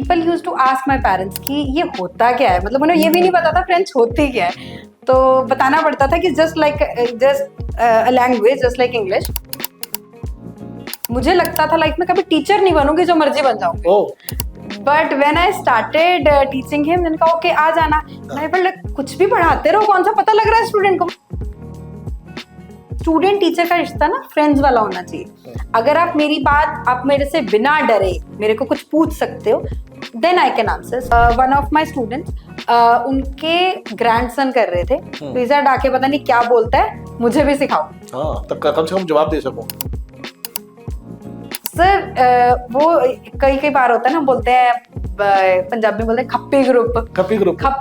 People used to ask my parents कि ये होता क्या है, मतलब उन्हें ये भी नहीं पता था फ्रेंच होती क्या है, तो बताना पड़ता था कि just language just like English. मुझे लगता था लाइफ में कभी टीचर नहीं बनूंगी, जो मर्जी बन जाऊंगी। But when I started teaching him, मैंने कहा ओके आ जाना। कुछ भी पढ़ाते रहो, कौन सा पता लग रहा है स्टूडेंट को। स्टूडेंट टीचर का रिश्ता ना फ्रेंड्स वाला होना चाहिए। अगर आप मेरे से बिना डरे मेरे को कुछ पूछ सकते हो, then I can answer. One of my students, उनके ग्रैंडसन कर रहे थे, तो इसे डाके पता नहीं क्या बोलता है, मुझे भी सिखाओ। हाँ, तब कम से कम जवाब दे सको। सर वो कई बार होता है ना, बोलते हैं पंजाबी में बोलते हैं खप्पी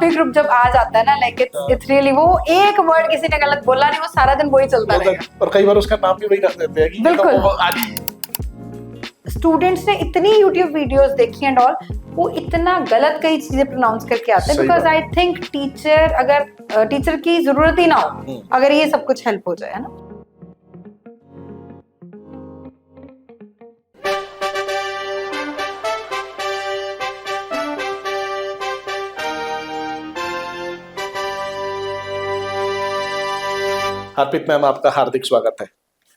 ग्रुप जब आ जाता है ना, लाइक इट्स रियली, वो एक वर्ड किसी ने गलत बोला नहीं, वो सारा दिन वही चलता रहेगा। और कई बार उसका नाम भी वही रख देते हैं कि बिल्कुल। स्टूडेंट्स ने इतनी यूट्यूब वीडियोस देखी एंड ऑल, वो इतना गलत कई चीजें प्रोनाउंस करके आते हैं, बिकॉज आई थिंक टीचर की जरूरत ही ना हो अगर ये सब कुछ हेल्प हो जाए, है ना। हरप्रीत मैम, आपका हार्दिक स्वागत है।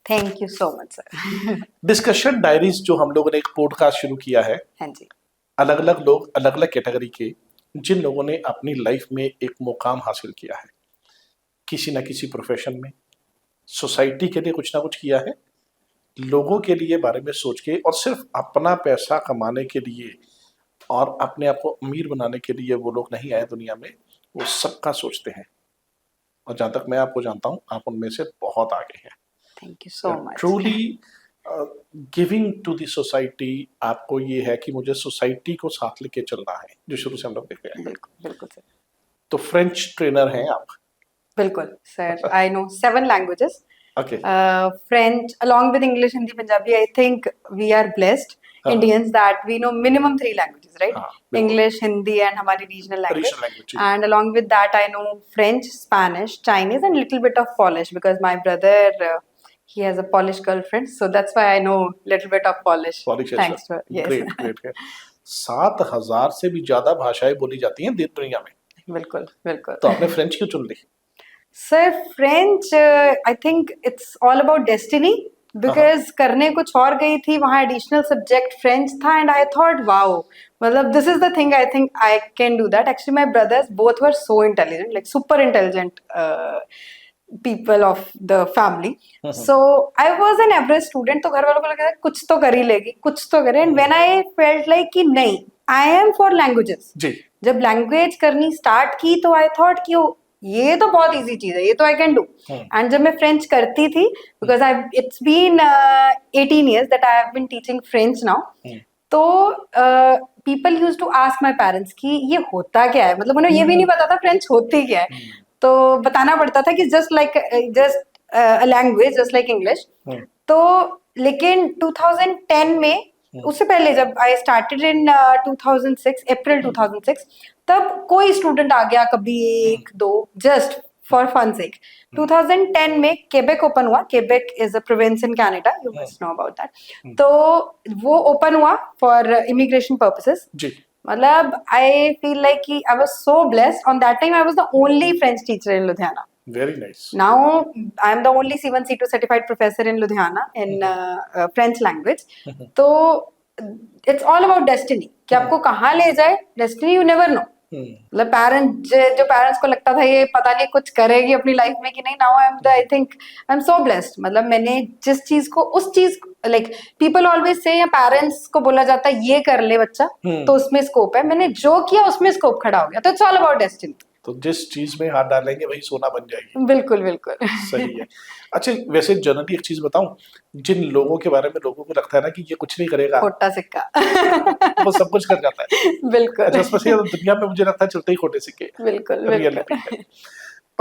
Thank you so much sir. Discussion diaries जो हम लोगों ने एक पॉडकास्ट शुरू किया है, हाँ जी। अलग अलग लोग, अलग अलग कैटेगरी के, जिन लोगों ने अपनी लाइफ में एक मुकाम हासिल किया है, किसी ना किसी प्रोफेशन में, सोसाइटी के लिए कुछ ना कुछ किया है, लोगों के लिए बारे में सोच के, और सिर्फ अपना पैसा कमाने के लिए और अपने आप को अमीर बनाने के लिए वो लोग नहीं आए दुनिया में, वो सबका सोचते हैं। और जहाँ तक मैं आपको जानता हूँ, आप उनमें से बहुत आगे हैं। Thank you so much. Truly giving to the society, आपको ये है कि मुझे सोसाइटी को साथ लेके चलना है, जो शुरू से हम लोग देख रहे हैं। बिल्कुल सर। तो फ्रेंच ट्रेनर हैं आप? बिल्कुल sir, I know 7 languages. Okay. French along with English, Hindi, Punjabi. I think we are blessed Indians that we know minimum 3 languages, right? English, Hindi, and हमारी regional language. And along with that, I know French, Spanish, Chinese, and little bit of Polish because my brother he has a Polish girlfriend, so that's why I know little bit of Polish. Thanks for yes. Great. 7,000 से भी ज्यादा भाषाएं बोली जाती हैं दुनिया में। बिल्कुल। तो आपने फ्रेंच क्यों चुन ली? Sir French, I think it's all about destiny, because करने कुछ और गई थी, वहाँ एडिशनल सब्जेक्ट फ्रेंच था, एंड आई थॉट वाओ, मतलब this is the thing, I think I can do that. Actually my brothers both were so intelligent, like super intelligent people of the family. So I was an average student, तो घर वालों को लगा कुछ तो कर ही लेगी, कुछ तो करे, and when I felt like कि नहीं, I am for languages. जी। जब लैंग्वेज करनी स्टार्ट की तो आई थॉट कि ये तो बहुत इजी चीज है, ये तो आई कैन डू। एंड जब मैं फ्रेंच करती थी, because it's been 18 years that I have been teaching French now, तो people used to ask my parents कि ये होता क्या है, मतलब उन्हें ये भी नहीं पता था फ्रेंच होती क्या है, तो बताना पड़ता था कि just language just like English. तो लेकिन 2010 में, उससे पहले जब आई स्टार्टेड इन 2006, अप्रैल 2006, तब कोई स्टूडेंट आ गया कभी एक दो, जस्ट फॉर फन सेक। 2010 में केबेक ओपन हुआ। Quebec is a province in Canada, you must know about that. तो वो ओपन हुआ फॉर इमिग्रेशन पर्पसेस। मतलब आई फील लाइक कि I was so blessed. On that time I was the only French teacher in Ludhiana. Very nice. Now I am the only C1 C2 certified professor in Ludhiana in French language. तो it's all about destiny, कि आपको कहाँ ले जाए destiny, you never know. मतलब parents को लगता था ये पता नहीं कुछ करेगी अपनी लाइफ में कि नहीं, now I think I am so blessed. मतलब मैंने जिस चीज को, उस चीज लाइक पीपल ऑलवेज से, या पेरेंट्स को बोला जाता है ये कर ले बच्चा, तो उसमें स्कोप है, मैंने जो किया उसमें स्कोप खड़ा हो गया। तो इट्स ऑल अबाउट डेस्टिनी। तो जिस चीज में हाथ डालेंगे वही सोना बन जाएगी। बिल्कुल बिल्कुल सही है। अच्छा, वैसे जनरली एक चीज बताऊं, जिन लोगों के बारे में लोगों को लगता है ना कि ये कुछ नहीं करेगा, खोटा सिक्का वो सब कुछ कर जाता है। बिल्कुल। अच्छा, स्पेशली दुनिया में मुझे लगता है चलते ही खोटे सिक्के। बिल्कुल।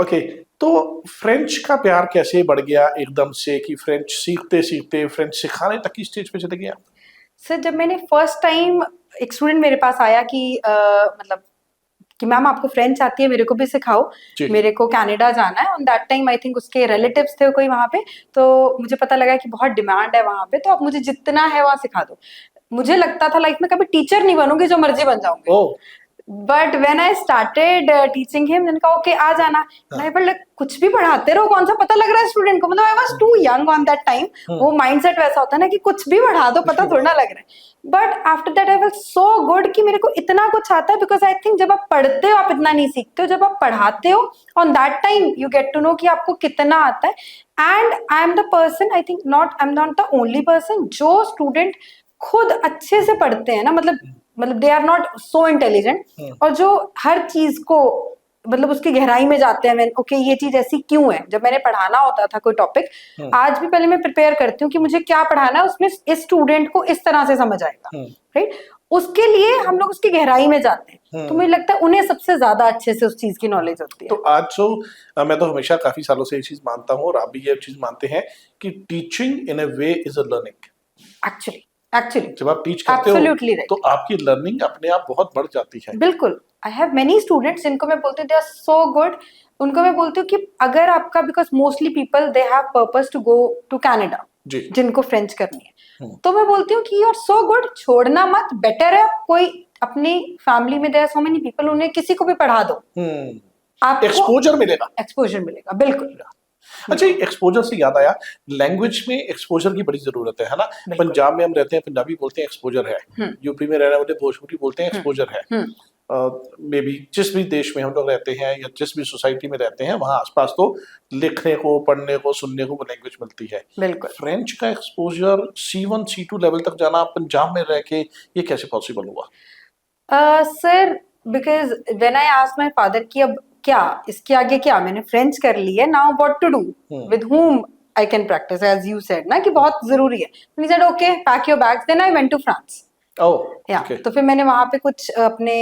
ओके, तो फ्रेंच का प्यार कैसे बढ़ गया एकदम से कि फ्रेंच सीखते सीखते फ्रेंच सिखाने तक की स्टेज पे चले गया? सर जब मैंने फर्स्ट टाइम, एक स्टूडेंट मेरे पास आया कि मतलब कि मैम आपको फ्रेंच आती है, मेरे को भी सिखाओ, मेरे को कनाडा जाना है। On that time I think उसके रिलेटिव्स थे कोई वहाँ पे, तो मुझे पता लगा कि बहुत डिमांड है वहाँ पे, तो आप मुझे जितना है वहाँ सिखा दो। मुझे लगता था लाइफ में कभी टीचर नहीं बनूंगी, जो मर्जी बन जाऊंगी। Oh but when I started teaching him, मैंने कहा ओके आ जाना। मैं बोला कुछ भी पढ़ाते रहो, कौन सा पता लग रहा है स्टूडेंट को, मतलब I was too young on that time. वो माइंडसेट वैसा होता है ना कि कुछ भी पढ़ा दो, पता थोड़ा ना लग रहा है। But after that I felt so good कि मेरे को इतना कुछ आता है, बिकॉज आई थिंक जब आप पढ़ते हो आप इतना नहीं सीखते हो, जब आप पढ़ाते हो on that time you get to know कि आपको कितना आता है। And I am the person, I think I am not the only person, जो स्टूडेंट खुद अच्छे से पढ़ते हैं ना, मतलब they are not so intelligent, और जो हर चीज को मतलब उसकी गहराई में जाते हैं। मैं ओके ये चीज ऐसी क्यों है, जब मैंने पढ़ाना होता था कोई टॉपिक, आज भी पहले मैं प्रिपेयर करती हूँ कि मुझे क्या पढ़ाना है, उसमें इस स्टूडेंट को इस तरह से समझ आएगा, राइट। उसके लिए हम लोग उसकी गहराई में जाते हैं, तो मुझे लगता है उन्हें सबसे ज्यादा अच्छे से उस चीज की नॉलेज होती है। तो आज मैं तो हमेशा काफी सालों से ये चीज मानता हूँ, और आप भी ये चीज मानते हैं कि teaching in a way is a learning. Actually जब आप टीच करते हो तो आपकी लर्निंग अपने आप बहुत बढ़ जाती है। बिल्कुल। आई हैव मेनी स्टूडेंट्स जिनको मैं बोलती हूँ दे आर सो गुड, उनको मैं बोलती हूँ कि अगर आपका, because mostly people they have purpose to go to Canada, जिनको फ्रेंच करनी है, तो मैं बोलती हूँ कि यू आर सो गुड, छोड़ना मत, बेटर है कोई अपनी फैमिली में, there are so many people, उन्हें किसी को भी पढ़ा दो, आपको एक्सपोजर मिलेगा। बिल्कुल। अच्छा, एक्सपोजर से याद आया, लैंग्वेज में एक्सपोजर की बड़ी जरूरत है ना। पंजाब में हम रहते हैं, पंजाबी बोलते हैं, एक्सपोजर है। यूपी में रहने वाले भोजपुरी बोलते हैं, एक्सपोजर है। मे बी जिस भी देश में हम लोग रहते हैं या जिस भी सोसाइटी में रहते हैं, वहाँ आसपास तो लिखने को, पढ़ने को, सुनने को वो लैंग्वेज मिलती है। बिल्कुल। फ्रेंच का एक्सपोजर C1 C2 लेवल तक जाना पंजाब में रह के, ये कैसे पॉसिबल हुआ? Sir because when I asked my father कि अब क्या इसके आगे क्या, मैंने फ्रेंच कर ली है, now what to do, with whom I can practice, as you said ना कि बहुत जरूरी है। He said okay pack your bags, then I went to France. तो फिर मैंने वहां पे कुछ अपने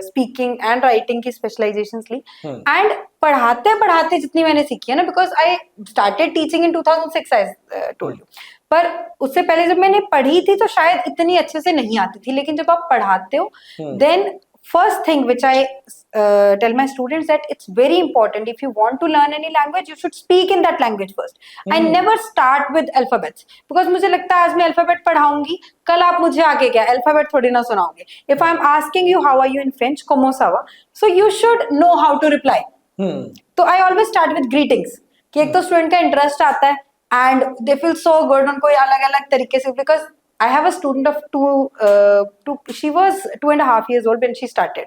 स्पीकिंग एंड राइटिंग की स्पेशलाइजेशंस ली, एंड पढ़ाते पढ़ाते जितनी मैंने सीखी है ना, because I started teaching in 2006 I told you, पर उससे पहले जब मैंने पढ़ी थी तो शायद इतनी अच्छे से नहीं आती थी, लेकिन जब आप पढ़ाते हो then first thing which I tell my students that it's very important, if you want to learn any language you should speak in that language first. I never start with alphabets because मुझे लगता है आज मैं alphabet पढ़ाऊंगी, कल आप मुझे आगे क्या अल्फाबेट थोड़ी ना सुनाओगे। If I'm asking you how are you in French, comment ça va, so you should know how to reply. तो I always start with greetings कि एक तो स्टूडेंट का इंटरेस्ट आता है and they feel so good, उनको अलग अलग तरीके से, because I have a student of she was 2.5 years old when she started.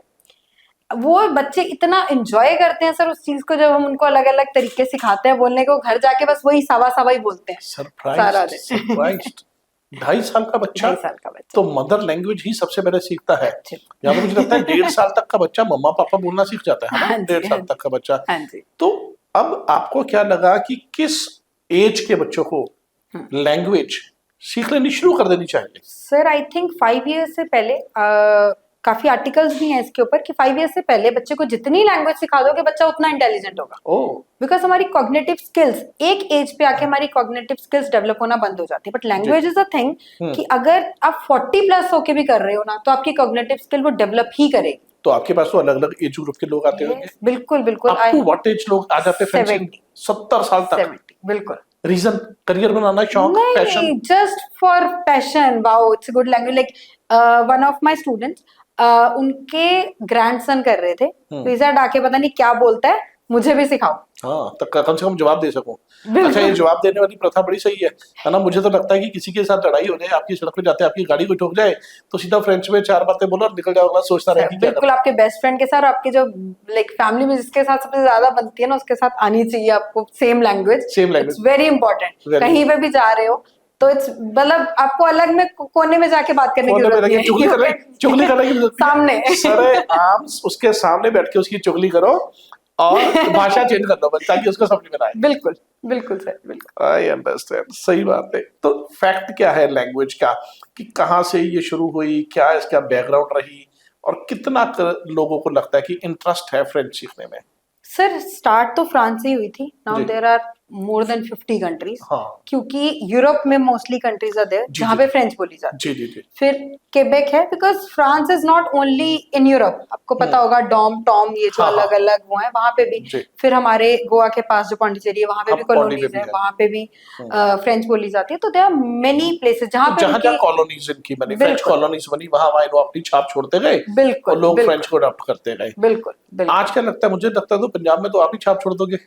वो बच्चे इतना एंजॉय करते हैं सर उस चीज को, जब हम उनको अलग अलग तरीके सिखाते हैं बोलने को, घर जाके बस वही सवा ही बोलते हैं। सरप्राइज्ड 2.5 साल का बच्चा तो मदर लैंग्वेज ही सबसे पहले सीखता है। यहाँ पर मुझे लगता है 1.5 साल तक का बच्चा मम्मा पापा बोलना सीख जाता है ना, 1.5 साल तक का बच्चा। तो अब आपको क्या लगा कि किस एज के बच्चों को लैंग्वेज सीख लेनी शुरू कर देनी चाहिए? सर आई थिंक 5 इयर्स से पहले काफी आर्टिकल्स भी हैं इसके ऊपर कि 5 इयर्स से पहले बच्चे को जितनी लैंग्वेज सिखा दोगे बच्चा उतना इंटेलिजेंट होगा। बिकॉज हमारी कॉग्निटिव स्किल्स एक एज पे आके हमारी कॉग्निटिव स्किल्स डेवलप होना बंद हो जाती है, but language is a thing कि अगर आप 40+ होके भी कर रहे हो ना तो आपकी कॉग्निटिव स्किल वो डेवलप ही करेगी। तो आपके पास तो अलग अलग एज ग्रुप के लोग आते होंगे? बिल्कुल बिल्कुल। अप टू व्हाट एज लोग आ जाते हैं? 70 साल तक? 70 बिल्कुल। रीजन करियर बनाना, शौक, passion? Just for passion. Wow it's a good language. Like one of my students, उनके ग्रैंडसन कर रहे थे, तो इसे डाके पता नहीं क्या बोलता है, मुझे भी सिखाओ। हाँ, तो कम से कम जवाब दे सकूं। अच्छा, ये जवाब देने वाली प्रथा बड़ी सही है ना। मुझे तो लगता है कि किसी के साथ लड़ाई हो जाए, आपकी सड़क पे जाते आपकी गाड़ी को ठोक जाए तो सीधा फ्रेंच में 4 बातें बोलो और निकल जाओ, सोचता रहे। बिल्कुल, आपके बेस्ट फ्रेंड के साथ, आपके जो लाइक फैमिली में जिसके साथ सबसे ज्यादा बनती है ना, उसके साथ आनी चाहिए आपको same language. It's very important. कहीं पे भी जा रहे हो तो इट्स मतलब आपको अलग में कोने में जाके बात करने की जरूरत है, चुगली करने की जरूरत सामने सरेआम उसके सामने बैठ के उसकी चुगली करो और भाषा चेंज कर दो ताकि उसको समझ में आए। बिल्कुल बिल्कुल सर, बिल्कुल। आई अंडरस्टैंड, सही बात है। तो फैक्ट क्या है लैंग्वेज का कि कहाँ से ये शुरू हुई, क्या इसका बैकग्राउंड रही, और कितना लोगों को लगता है कि इंटरेस्ट है फ्रेंच सीखने में? सर स्टार्ट तो फ्रांस से ही हुई थी। Now there are more than 50 countries, हाँ क्योंकि यूरोप में मोस्टली कंट्रीज आर देयर जी, जहाँ जी। पे फ्रेंच बोली जाती है। जी जी जी फिर केबेक है, because France is not only in Europe, आपको पता होगा डॉम टॉम ये जो हाँ, हाँ। अलग अलग वो है वहां पे भी। जी। फिर हमारे गोवा के पास जो पौंडीचेरी है वहां पे हाँ, भी पौंडी में कॉलोनीज भी है, है। वहां पे भी फ्रेंच बोली जाती है। तो देयर आर मेनी प्लेसेस जहाँ पे जहां जहां उनकी कॉलोनीज इनकी बनी, फ्रेंच बिल्कुल कॉलोनीज बनी, वहां वहां इन्हों अपनी छाप छोड़ते गए बिल्कुल और लोग फ्रेंच बिल्कुल को अडॉप्ट करते गए। बिल्कुल बिल्कुल आज क्या लगता है, मुझे लगता है तो पंजाब में तो आप ही छाप छोड़ दोगे।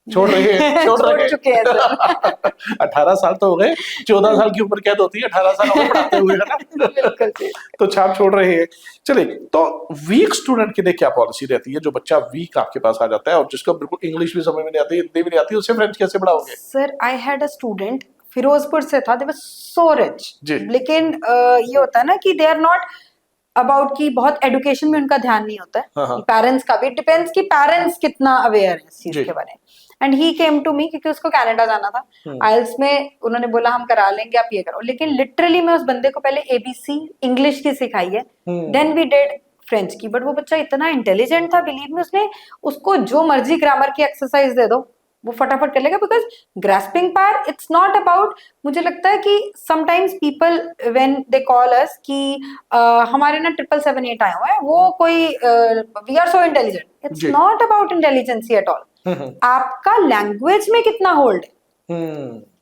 छोड़ रहे हैं, छोड़ छोड़ रहे हैं। चुके हैं सर। 18 साल तो हो गए, 14 साल की उम्र कैद होती है, 18 साल हो गए पढ़ाते हुए, है ना। बिल्कुल जी। तो छाप छोड़ रहे हैं। चलिए, तो वीक स्टूडेंट के लिए क्या पॉलिसी रहती है? जो बच्चा वीक आपके पास आ जाता है और जिसको बिल्कुल इंग्लिश भी समझ में नहीं आती, हिंदी भी नहीं आती, उसे फ्रेंच कैसे पढ़ाओगे? Sir I had a student Ferozepur से था, दे वर सो रिच, जी। लेकिन ये होता है ना कि दे आर नॉट अबाउट कि बहुत एडुकेशन में उनका ध्यान नहीं होता हाँ, है। हाँ। पेरेंट्स का भी डिपेंड्स कि पेरेंट्स कितना अवेयर है इस चीज जी। के बारे में। And he came to me क्योंकि उसको कनाडा जाना था। आइल्स में उन्होंने बोला हम करा लेंगे, आप ये करो। लेकिन लिटरली मैं उस बंदे को पहले एबीसी इंग्लिश की सिखाई है, देन वी डिड फ्रेंच की। बट वो बच्चा इतना इंटेलिजेंट था, बिलीव में, उसने उसको जो मर्जी ग्रामर की एक्सरसाइज दे दो वो फटाफट कर लेगा। Because grasping power it's not about, मुझे लगता है कि sometimes people when they call us कि हमारे ना 777-8 आए हुए हैं, वो कोई we are so intelligent, it's जी। Not about intelligency at all. आपका लैंग्वेज में कितना होल्ड है,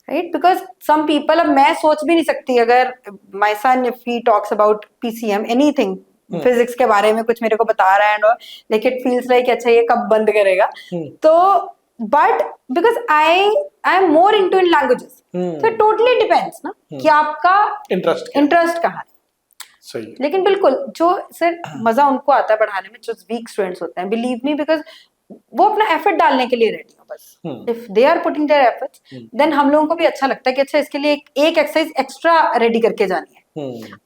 राइट? बिकॉज सम पीपल, अब मैं सोच भी नहीं सकती अगर my son if he talks about PCM anything physics के बारे में कुछ मेरे को बता रहा है and like it feels like अच्छा ये कब बंद करेगा। तो but because I am more into in languages, तो टोटली डिपेंड्स ना कि आपका इंटरेस्ट कहाँ है। सही। लेकिन बिल्कुल जो सर मजा उनको आता है पढ़ाने में, जो वीक स्टूडेंट्स होते हैं, बिलीव मी, बिकॉज वो अपना एफर्ट डालने के लिए रेडी हो बस। If they are putting their efforts, then हम लोगों को भी अच्छा लगता है कि अच्छा इसके लिए एक एक्सरसाइज एक्स्ट्रा रेडी करके जानी है।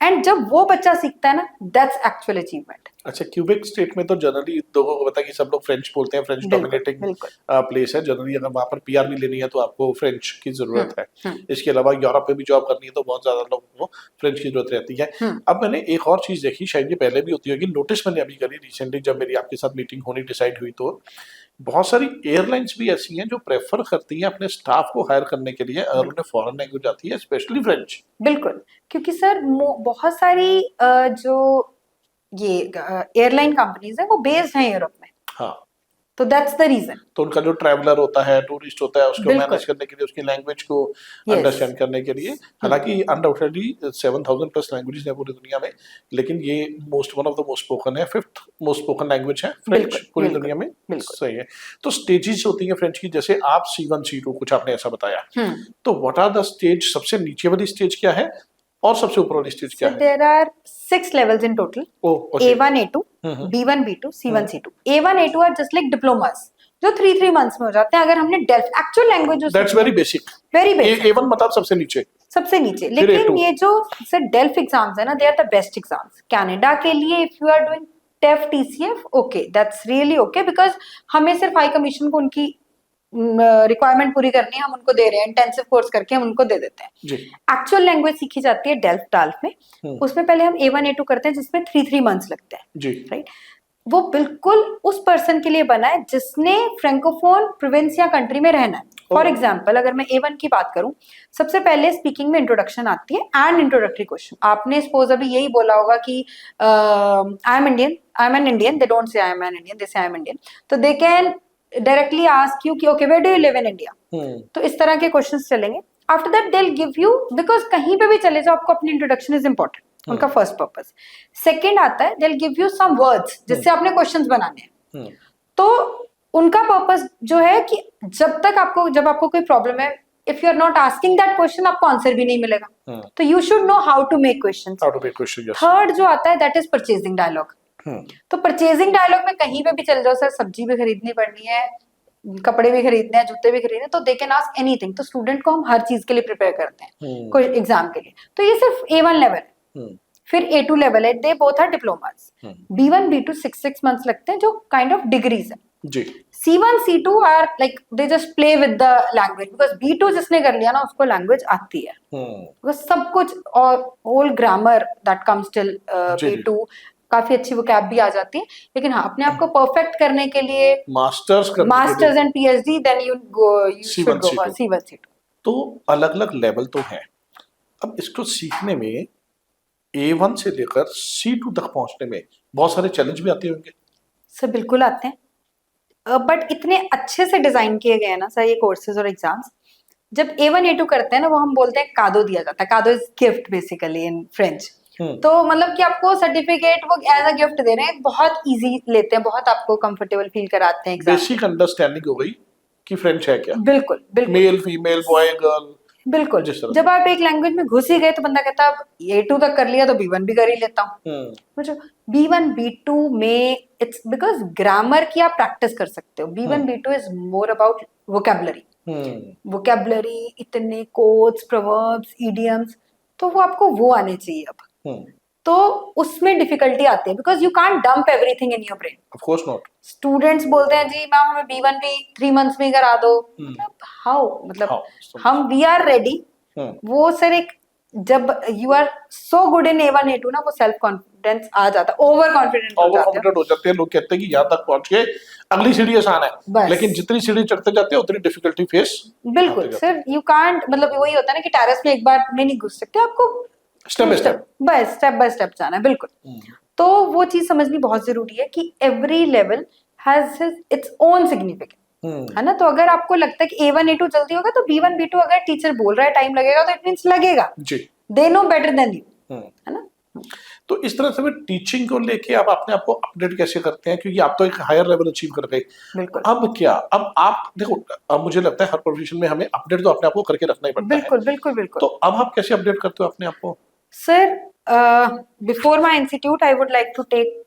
एंड जब वो बच्चा सीखता है ना, दैट्स एक्चुअल अचीवमेंट। अच्छा, क्यूबेक स्टेट में तो जनरली लोगों को पता है कि सब लोग फ्रेंच बोलते हैं, फ्रेंच डोमिनेटिंग प्लेस है जनरली। अगर वहां पर पीआर भी लेनी है तो आपको फ्रेंच की जरूरत है। इसके अलावा यूरोप में भी जॉब करनी है तो बहुत ज्यादा लोगों को फ्रेंच की जरूरत रहती है। अब मैंने एक और चीज देखी, शायद ये पहले भी होती होगी, नोटिस मैंने अभी करी रिसेंटली जब मेरी आपके साथ मीटिंग होनी डिसाइड हुई, तो बहुत सारी एयरलाइंस भी ऐसी हैं जो प्रेफर करती हैं अपने स्टाफ को हायर करने के लिए अगर उन्हें फॉरेन लैंग्वेज आती है, स्पेशली फ्रेंच। बिल्कुल, क्योंकि सर बहुत सारी जो ये एयरलाइन कंपनीज है वो बेस्ड हैं यूरोप में, हाँ, तो दैट्स द रीजन। तो उनका जो ट्रैवलर होता है, टूरिस्ट होता है, उसको बिल्कुल। मैनेज करने के लिए, उसकी लैंग्वेज को Yes. अंडरस्टैंड करने के लिए, हालांकि अनडाउटेडली 7000 प्लस लैंग्वेजेस हैं पूरी दुनिया में, लेकिन ये one of the most spoken है, 5th मोस्ट स्पोकन लैंग्वेज है फ्रेंच बिल्कुल, पूरी बिल्कुल, दुनिया में। बिल्कुल। सही है। तो स्टेजेस होती हैं फ्रेंच की, जैसे आप C1 C2 कुछ आपने ऐसा बताया, तो व्हाट आर द स्टेज? सबसे नीचे वाली स्टेज क्या है और सबसे ऊपर वाली स्टेज क्या है? There are 6 levels in total. A1 A2 B1 B2 C1 C2. A1 A2 are just like diplomas जो 3 months में हो जाते हैं अगर हमने डेल्फ एक्चुअल लैंग्वेज जो that's very basic. Very basic, A1 मतलब सबसे नीचे, सबसे नीचे। फिर लेकिन A2। ये जो सर डेल्फ एग्जाम्स है ना, they are the best exams Canada के लिए। If you are doing TEF TCF, okay, that's really okay, because हमें सिर्फ हाई कमीशन को उनकी रिक्वायरमेंट पूरी करनी है, हम उनको दे रहे हैं, इंटेंसिव कोर्स करके हम उनको दे देते हैं। एक्चुअल लैंग्वेज सीखी जाती है डाल्फ में, उसमें पहले हम A1 A2 करते हैं जिसमें 3 months लगते हैं, राइट? वो बिल्कुल उस पर्सन के लिए बना है जिसने फ्रेंकोफोन प्रोविंस या कंट्री में रहना है। फॉर एग्जाम्पल अगर मैं A1 की बात करूं, सबसे पहले स्पीकिंग में इंट्रोडक्शन आती है एंड इंट्रोडक्टरी क्वेश्चन। आपने सपोज अभी यही बोला होगा कि I am Indian, I am an Indian, they don't say I am an Indian, they say I am Indian. तो they can directly ask you कि okay where do you live in India. तो इस तरह के questions चलेंगे। After that they will give you, because कहीं पे भी चले जाओ आपको अपनी इंट्रोडक्शन इज इंपॉर्टेंट, उनका फर्स्ट पर्पस। सेकंड आता है they will give you some words जिससे आपने क्वेश्चंस बनाने हैं। तो उनका पर्पस जो है कि जब आपको कोई प्रॉब्लम है, if you are not asking that question आपको आंसर भी नहीं मिलेगा। तो you should know how to make questions. Third जो आता है दैट इज परचेजिंग डायलॉग। तो परचेजिंग डायलॉग में कहीं पे भी चल जाओ, सर सब्जी भी खरीदनी पड़नी है, कपड़े भी खरीदने हैं, जूते भी खरीदने, तो दे कैन आस्क एनीथिंग। तो स्टूडेंट को हम हर चीज के लिए प्रिपेयर करते हैं कोई एग्जाम के लिए। तो ये सिर्फ A1 लेवल है। फिर A2 लेवल है, they both are diplomas. B1 B2 6 months लगते हैं जो काइंड ऑफ डिग्रीज है जी। C1 C2 are like they just play with the language, because B2 जिसने कर लिया ना उसको लैंग्वेज आती है, बिकॉज सब कुछ और whole grammar that comes till B2, काफी अच्छी वोकैब भी आ जाती है। लेकिन हाँ, अपने आप को परफेक्ट करने के लिए masters and PhD, then you should go for C1 C2। तो अलग अलग लेवल तो है। अब इसको सीखने में A1 से लेकर C2 तक पहुंचने में बहुत सारे चैलेंज भी आते होंगे। सर बिल्कुल आते हैं, बट इतने अच्छे से डिजाइन किए गए हैं ना सर ये कोर्सेज और एग्जाम्स। जब A1 A2 करते हैं ना, वो हम बोलते हैं कादो दिया जाता है। कादो is gift basically in French. तो मतलब कि आपको सर्टिफिकेट वो एज अ गिफ्ट दे रहे हैं, बहुत इजी लेते हैं, बहुत आपको कंफर्टेबल फील कराते हैं एग्जाम। बेसिक अंडरस्टैंडिंग हो गई कि फ्रेंच है क्या। बिल्कुल बिल्कुल, मेल फीमेल बॉय गर्ल, बिल्कुल। जब आप एक लैंग्वेज में घुस ही गए तो बंदा कहता है A2 तक कर लिया तो B1 भी कर ही लेता हूँ। मतलब B1 B2 में इट्स बिकॉज ग्रामर की आप प्रैक्टिस कर सकते हो। B1 B2 is more about vocabulary. Vocabulary, इतने कोड्स, प्रोवर्ब्स, इडियम्स, तो वो आपको वो आने चाहिए अब। तो उसमें डिफिकल्टी आती है because you can't dump everything in your brain. Of course not. Students बोलते हैं जी मैम हमें B1 भी 3 मंथ्स में ही करा दो। मतलब हाउ, मतलब हम वी आर रेडी। वो सर एक जब you are so good in A1 A2 ना, वो सेल्फ कॉन्फिडेंस आ जाता है, ओवर कॉन्फिडेंट हो जाते हैं। लोग कहते हैं कि यहाँ तक पहुंच के अगली सीढ़ी आसान है, लेकिन जितनी सीढ़ी चढ़ते जाते हैं उतनी डिफिकल्टी फेस। बिल्कुल सर, यू कांट, मतलब वही होता है ना कि टेरेस में एक बार में नहीं घुस सकते, आपको स्टेप बाय स्टेप जाना है। बिल्कुल। तो वो चीज समझनी बहुत जरूरी है कि every level has its own significance, है ना। तो अगर आपको लगता है कि A1 A2 जल्दी होगा तो B1 B2 अगर टीचर बोल रहा है टाइम लगेगा तो इट मींस लगेगा जी। They know better than you, है ना। तो इस तरह से मैं टीचिंग को लेके आप अपने आप को अपडेट कैसे करते हैं, क्योंकि आप तो एक हायर लेवल अचीव कर गए। बिल्कुल। अब क्या, अब आप देखो, अब मुझे लगता है हर प्रोफेशन में हमें अपडेट तो अपने आप को करके रखना ही पड़ता है। बिल्कुल बिल्कुल बिल्कुल। तो अब आप कैसे अपडेट करते हो अपने आप को? Sir before my institute I would like to take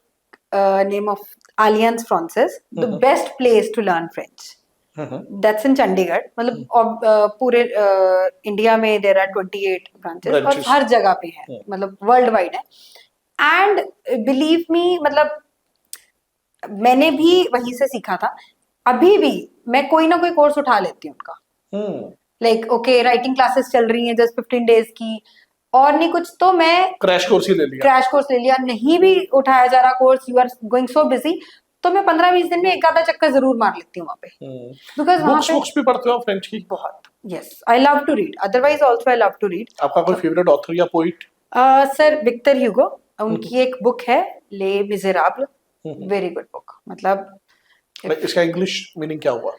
name of Alliance Francaise, the best place to learn French. That's in Chandigarh. मतलब पूरे इंडिया में there are 28 branches और हर जगह पे है, मतलब वर्ल्ड वाइड है। एंड बिलीव मी, मतलब मैंने भी वहीं से सीखा था। अभी भी मैं कोई ना कोई कोर्स उठा लेती हूँ उनका। लाइक ओके, राइटिंग क्लासेस चल रही हैं जस्ट 15 डेज की, और नहीं कुछ तो मैं क्रैश कोर्स ले लिया। नहीं भी उठाया जा रहा course, you are going so busy, तो मैं 15-20 दिन में एक आधा चक्कर जरूर मार लेती हूँ वहाँ पे। बिकॉज बुक्स भी पढ़ते हो फ्रेंच की? बहुत। Yes, I love to read, otherwise also I love to read. आपका कोई फेवरेट ऑथर या पोइट? सर विक्टर ह्यूगो, उनकी एक बुक है ले मिजेराबल, वेरी गुड बुक। मतलब इसका इंग्लिश मीनिंग क्या हुआ?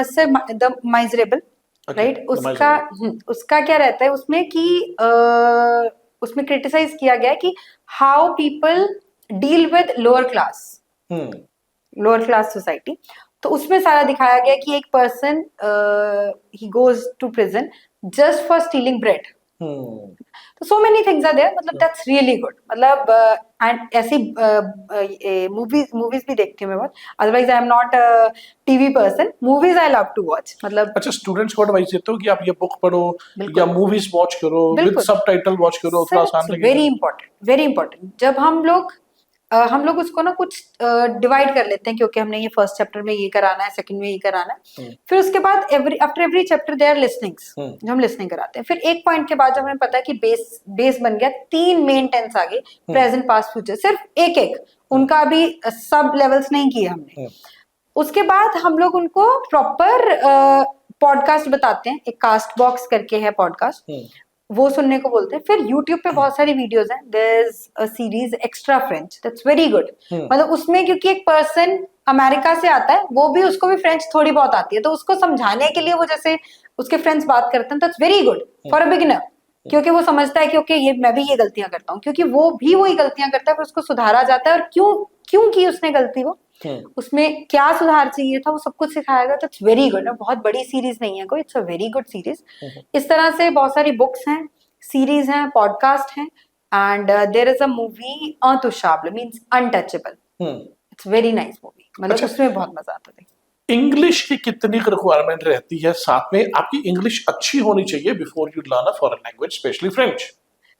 Sir the miserable, right. उसका क्या रहता है उसमें कि उसमें क्रिटिसाइज किया गया है कि how people deal with lower class society. तो उसमें सारा दिखाया गया कि एक person he goes to prison just for stealing bread. तो so many things are there, मतलब दैट्स रियली गुड। मतलब एंड ऐसी मूवीज भी देखती हूँ मैं बहुत, otherwise I am not TV person. Movies I love to watch. मतलब अच्छा, स्टूडेंट्स को एडवाइस देते हो कि आप ये बुक पढ़ो या मूवीज वॉच करो, विद सबटाइटल वॉच करो, थोड़ा आसान लगेगा? Very important. जब हम लोग उसको ना कुछ डिवाइड कर लेते हैं, क्योंकि हमने ये फर्स्ट चैप्टर में ये कराना है, सेकंड में ये कराना है, फिर उसके बाद after every chapter they are listenings, जो हम लिसनिंग कराते हैं। फिर एक पॉइंट के बाद जब हमें पता है कि बेस बन गया, 3 मेन टेंस आ गए, प्रेजेंट पास्ट फ्यूचर, सिर्फ एक उनका अभी सब लेवल्स नहीं किए हमने। उसके बाद हम लोग उनको प्रॉपर पॉडकास्ट बताते हैं, एक कास्ट बॉक्स करके है पॉडकास्ट, वो सुनने को बोलते हैं। फिर YouTube पे बहुत सारी वीडियोस हैं, there is a series extra French, that's very good. मतलब उसमें क्योंकि एक पर्सन अमेरिका से आता है, वो भी उसको भी फ्रेंच थोड़ी बहुत आती है, तो उसको समझाने के लिए वो जैसे उसके फ्रेंड्स बात करते हैं, that's very good for a beginner, क्योंकि वो समझता है कि ओके ये मैं भी ये गलतियां करता हूँ, क्योंकि वो भी वही गलतियां करता है, फिर उसको सुधारा जाता है। और क्यों की उसने गलती, वो उसमें क्या सुधार चाहिए था, वो सब कुछ सिखाया गया। तो इट्स वेरी गुड। बहुत बड़ी सीरीज नहीं है कोई, it's a very good series. इस तरह से बहुत सारी बुक्स हैं, सीरीज हैं, पॉडकास्ट हैं, and there is a movie अतुशाबल, means untouchable. It's very nice movie. मतलब उसमें बहुत मजा आता है। इंग्लिश की कितनी रिक्वायरमेंट रहती है? साथ में आपकी इंग्लिश अच्छी होनी चाहिए before you learn a foreign language, specially French.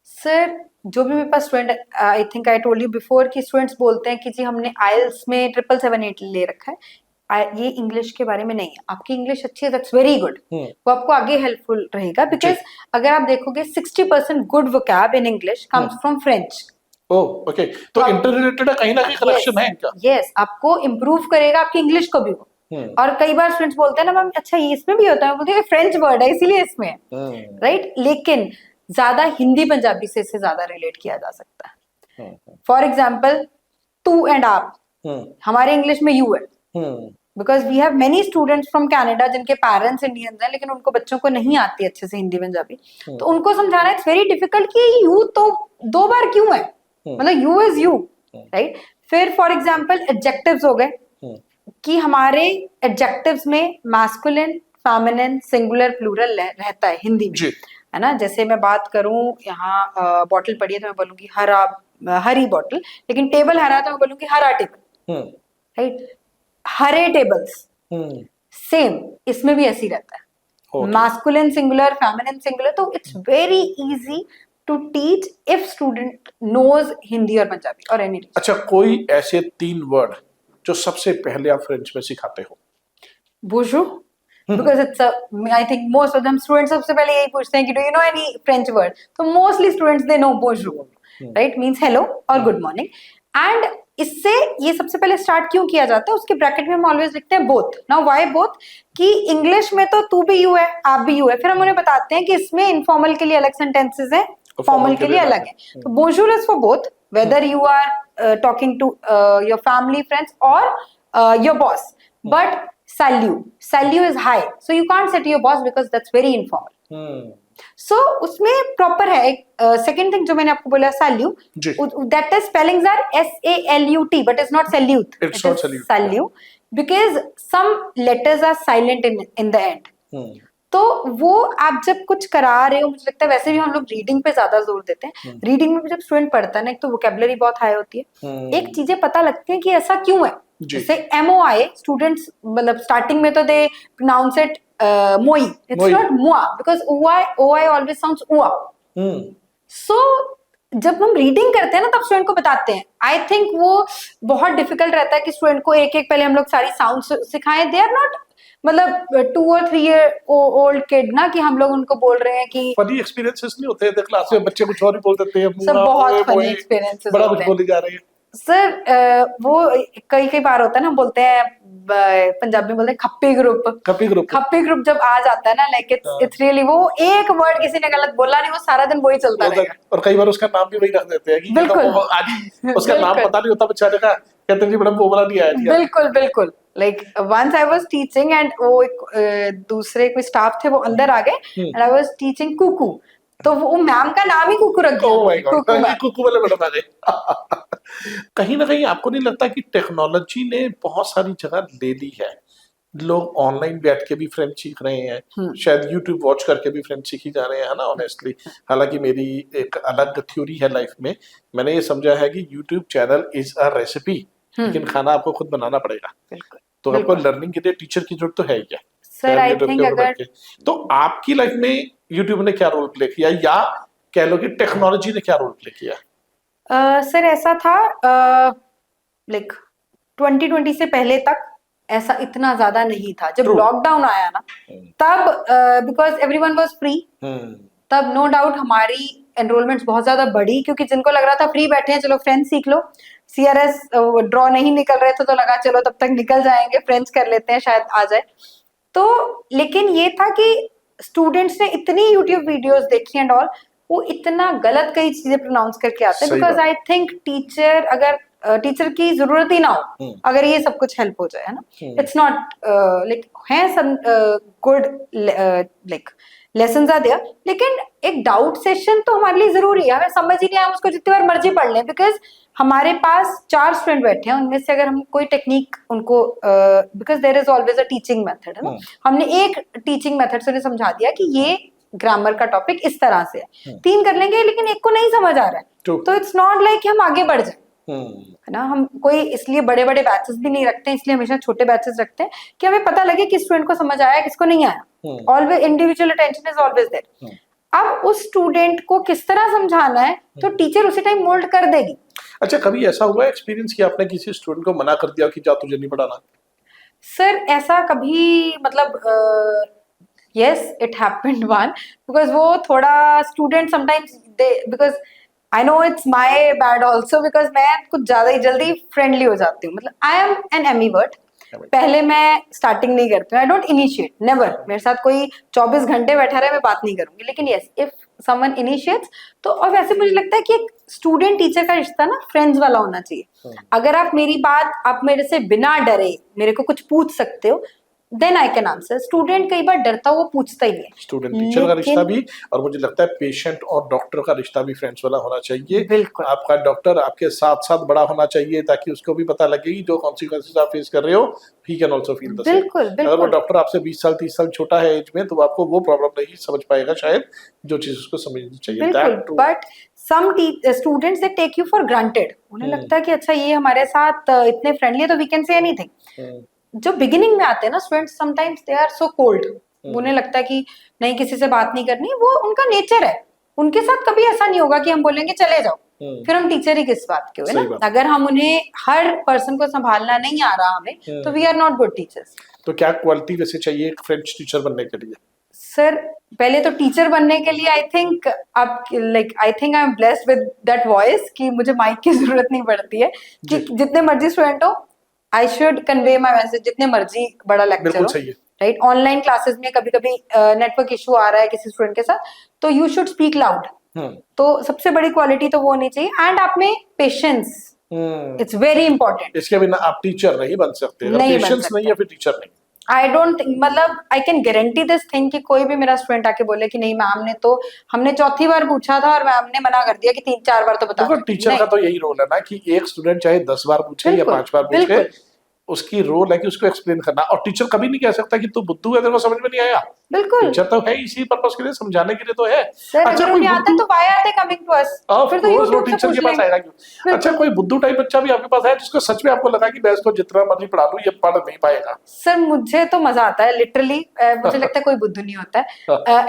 Sir जो भी मेरे पास student, I think I told you before कि स्टूडेंट्स बोलते हैं कि जी हमने आइल्स में 777 ले रखा है, ये इंग्लिश के बारे में नहीं है। आपकी इंग्लिश अच्छी है, दैट्स वेरी गुड, वो आपको आगे हेल्पफुल रहेगा। बिकॉज अगर आप देखोगे 60% good vocab in English comes from French. Oh okay, तो इंटर रिलेटेड कहीं ना कहीं कनेक्शन है इनका। यस, आपको इम्प्रूव करेगा आपकी इंग्लिश को भी वो। और कई बार स्टूडेंट्स बोलते हैं ना मैम, अच्छा ये इसमें भी होता है, बोलते हैं फ्रेंच वर्ड है इसीलिए इसमें है, राइट। लेकिन ज्यादा हिंदी पंजाबी से इससे ज्यादा रिलेट किया जा सकता है। फॉर एग्जाम्पल, तू एंड आप, हमारे इंग्लिश में यू है, because we have many students from Canada जिनके पेरेंट्स इंडियंस हैं, लेकिन उनको बच्चों को नहीं आती अच्छे से हिंदी पंजाबी, तो उनको समझाना इट्स वेरी डिफिकल्ट कि यू तो 2 बार क्यों है, मतलब यू इज यू, राइट। फिर फॉर एग्जाम्पल एडजेक्टिव्स हो गए, कि हमारे एडजेक्टिव्स में मैस्कुलिन, फेमिनिन, सिंगुलर, प्लूरल रहता है हिंदी में, है ना। जैसे मैं बात करूं, यहाँ बॉटल पड़ी है तो मैं बोलूंगी हरी बॉटल, लेकिन टेबल हरा तो मैं बोलूंगी हरा टेबल, राइट। हरे टेबल्स, सेम इसमें भी ऐसी रहता है, मैस्कुलिन सिंगुलर, फेमिनिन सिंगुलर। तो it's very easy to teach if student knows Hindi और पंजाबी और एनी। अच्छा, कोई ऐसे 3 वर्ड जो सबसे पहले आप फ्रेंच में सिखाते हो? बोंजूर, because it's I think most of them students सबसे पहले यही पूछते हैं कि do you know any French word, तो mostly students they know bonjour, right, means hello और good morning। and इससे ये सबसे पहले स्टार्ट क्यों किया जाता है, उसके ब्रैकेट में हम ऑलवेज लिखते हैं बोथ। नाउ व्हाई बोथ, कि इंग्लिश में तो तू भी यू है, आप भी यू है, फिर हम उन्हें बताते हैं कि इसमें इनफॉर्मल के लिए अलग सेंटेंसेस है, फॉर्मल के लिए अलग है। तो बोंजूर is for both, whether you are talking to your family, friends और your boss. But salute is high, so you can't say to your boss because that's very informal। so उसमें proper है एक सेकंड थिंग जो मैंने आपको बोला, salute, that is spellings are SALUT but it's not salute, it's not salute because some letters are silent in the end। तो वो आप जब कुछ करा रहे हो, मुझे लगता है वैसे भी हम लोग रीडिंग पे ज्यादा जोर देते हैं, रीडिंग में भी जब स्टूडेंट पढ़ता है ना, एक तो वोकेबलरी बहुत हाई होती है, एक चीजें पता लगती है कि ऐसा क्यों है। जैसे MOI, स्टूडेंट्स मतलब स्टार्टिंग में तो दे प्रोनाउंस इट मोई, इट्स नॉट मुआ, बिकॉज OI ऑलवेज साउंड्स उआ। सो जब हम रीडिंग करते हैं ना, तब स्टूडेंट को बताते हैं। आई थिंक वो बहुत डिफिकल्ट रहता है कि स्टूडेंट को एक एक पहले हम लोग सारी साउंड सिखाएं। दे आर नॉट मतलब 2 और 3 ईयर ओल्ड किड ना, कि हम लोग उनको बोल रहे हैं कि फनी एक्सपीरियंसेस नहीं होते हैं क्लास में, बच्चे कुछ और ही बोल देते हैं, सब बहुत फनी एक्सपीरियंसेस बड़ा कुछ बोली जा रही है सर। वो कई बार होता है ना, बोलते हैं पंजाबी में बोलते हैं खप्पी ग्रुप जब आ जाता है ना, लाइक इट्स रियली, वो एक वर्ड किसी ने गलत बोला नहीं, वो सारा दिन वही चलता रहेगा। और कई बार उसका नाम भी वही रख देते हैं कि बिल्कुल, तो आज उसका नाम पता नहीं होता बेचारे का, कहते हैं जी मैडम वो वाला नहीं आया। बिल्कुल like once I was teaching and वो एक दूसरे कोई स्टाफ थे, वो अंदर आ गए एंड आई वाज टीचिंग कुकू, तो वो मैम का नाम ही कुकू रख दिया, कुकू वाले मैडम आ गए। कहीं ना कहीं आपको नहीं लगता कि टेक्नोलॉजी ने बहुत सारी जगह ले ली है? लोग ऑनलाइन बैठ के भी फ्रेंच सीख रहे हैं, शायद यूट्यूब वॉच करके भी फ्रेंच सीखी जा रहे हैं, है ना। ऑनेस्टली, हालांकि मेरी एक अलग थ्योरी है लाइफ में, मैंने ये समझा है कि YouTube channel is a recipe, लेकिन खाना आपको खुद बनाना पड़ेगा। तो आपको लर्निंग के लिए टीचर की जरूरत तो है ही है सर। आई थिंक अगर तो आपकी लाइफ में यूट्यूब ने क्या रोल प्ले किया, या कह लो कि टेक्नोलॉजी ने क्या रोल प्ले किया? सर ऐसा था, लाइक 2020 से पहले तक ऐसा इतना ज्यादा नहीं था। जब लॉकडाउन आया ना, तब बिकॉज एवरीवन वाज फ्री, तब नो डाउट हमारी एनरोलमेंट्स बहुत ज्यादा बढ़ी, क्योंकि जिनको लग रहा था फ्री बैठे हैं चलो फ्रेंच सीख लो, CRS ड्रॉ नहीं निकल रहे थे तो लगा चलो तब तक निकल जाएंगे, फ्रेंच कर लेते हैं शायद आ जाए। तो लेकिन ये था कि स्टूडेंट्स ने इतनी यूट्यूब वीडियोस देखी एंड ऑल, वो इतना गलत कई चीजें प्रोनाउंस करके आते हैं, बिकॉज आई थिंक टीचर की जरूरत ही ना हो अगर ये सब कुछ हेल्प हो जाए, है ना। इट्स नॉट लाइक है some good like lessons are there, लेकिन एक डाउट सेशन तो हमारे लिए जरूरी है। हमें समझ ही नहीं आया, हम उसको जितनी बार मर्जी पढ़ लें, बिकॉज हमारे पास 4 स्टूडेंट बैठे हैं, उनमें से अगर हम कोई टेक्निक उनको, because there is always a teaching method, है ना, हमने एक टीचिंग मेथड से उन्हें समझा दिया कि ये ग्रामर का टॉपिक इस तरह से है, 3 कर लेंगे, लेकिन एक को नहीं समझ आ रहा है, तो इट्स नॉट लाइक हम आगे बढ़ जाए, है ना। हम कोई इसलिए बड़े बड़े बैचेस भी नहीं रखते हैं, इसलिए हमेशा छोटे बैचेस रखते हैं कि हमें पता लगे कि स्टूडेंट को समझ आया, किसको नहीं आया। Always individual attention is always there. अब उस स्टूडेंट को किस तरह समझाना है, तो टीचर उसी टाइम मोल्ड कर देगी। अच्छा, कभी ऐसा हुआ एक्सपीरियंस कि आपने किसी स्टूडेंट को मना कर दिया कि जा तुझे नहीं पढ़ाना? सर ऐसा कभी मतलब yes it happened one, because वो थोड़ा student sometimes they, because I know it's my bad also, because मैं कुछ ज्यादा ही जल्दी फ्रेंडली हो जाती हूँ. मतलब आई एम एन एमीवर्ट. पहले मैं स्टार्टिंग नहीं करती हूँ. I don't initiate, never. मेरे साथ कोई 24 घंटे बैठा रहे मैं बात नहीं करूंगी. लेकिन यस, इफ समवन इनिशिएट्स तो. और वैसे मुझे लगता है कि एक स्टूडेंट टीचर का रिश्ता ना फ्रेंड्स वाला होना चाहिए. अगर आप मेरी बात, आप मेरे से बिना डरे मेरे को कुछ पूछ सकते हो, then I can answer. Student कई बार डरता, वो पूछता ही है. स्टूडेंट टीचर का रिश्ता भी, और मुझे लगता है पेशेंट और डॉक्टर का रिश्ता भी फ्रेंड्स वाला होना चाहिए. बिल्कुल. आपका डॉक्टर आपके साथ साथ बड़ा होना चाहिए, ताकि उसको भी पता लगे कि जो कॉन्सिक्वेंसेस आप फेस कर रहे हो, he can also feel the same. बिल्कुल, अगर वो बिल्कुल. डॉक्टर आपसे 20 साल 30 साल छोटा है एज में, तो आपको वो प्रॉब्लम नहीं समझ पाएगा शायद, जो चीज उसको समझनी चाहिए. बिल्कुल. But some students they take you for granted. उन्हें लगता है कि अच्छा ये हमारे साथ इतने फ्रेंडली है तो वी कैन से एनीथिंग. जो बिगिनिंग में आते हैं ना students, sometimes they are so cold. उन्हें लगता है कि नहीं, किसी से बात नहीं करनी. वो उनका नेचर है. उनके साथ कभी ऐसा नहीं होगा कि हम बोलेंगे चले जाओ. फिर हम टीचर ही किस बात के हुए ना. अगर हम उन्हें, हर पर्सन को संभालना नहीं आ रहा हमें, तो we are not good teachers. तो क्या क्वालिटी वैसे चाहिए एक फ्रेंच टीचर बनने के लिए? सर पहले तो टीचर बनने के लिए आई think I am blessed with that voice कि मुझे माइक की जरूरत नहीं पड़ती है. कि जितने मर्जी स्टूडेंट हो, I should convey my message. जितने मर्जी बड़ा लेक्चर हो, राइट. ऑनलाइन क्लासेस में कभी कभी नेटवर्क इशू आ रहा है किसी स्टूडेंट के साथ, तो यू शुड स्पीक लाउड. तो सबसे बड़ी क्वालिटी तो वो होनी चाहिए. एंड आप में पेशेंस, इट्स वेरी इंपॉर्टेंट. इसके बिना आप टीचर नहीं बन सकते. पेशेंस नहीं है फिर टीचर नहीं. आई डोंट, मतलब I can guarantee this thing कि कोई भी मेरा स्टूडेंट आके बोले कि नहीं मैम ने तो, हमने चौथी बार पूछा था और मैम ने मना कर दिया कि 3-4 बार तो बता. तो टीचर का तो यही रोल है ना कि एक स्टूडेंट चाहे 10 बार पूछे या 5 बार पूछे, उसकी रोल है कि उसको एक्सप्लेन करना. और टीचर कभी नहीं कह सकता कि तू बुद्धू है, तेरे को समझ में नहीं आया. बिल्कुल. टीचर तो है इसी पर्पस के लिए, समझाने के लिए तो है. अच्छा कोई आता है तो why are they coming to us? फिर तो वो टीचर के पास आएगा क्यों? अच्छा कोई बुद्धू टाइप बच्चा भी आपके पास है जिसको सच में आपको लगा कि मैं इसको जितना मर्जी पढ़ा लूं ये पढ़ नहीं पाएगा? सर मुझे तो मजा आता है लिटरली. मुझे लगता है कोई बुद्धू नहीं होता है.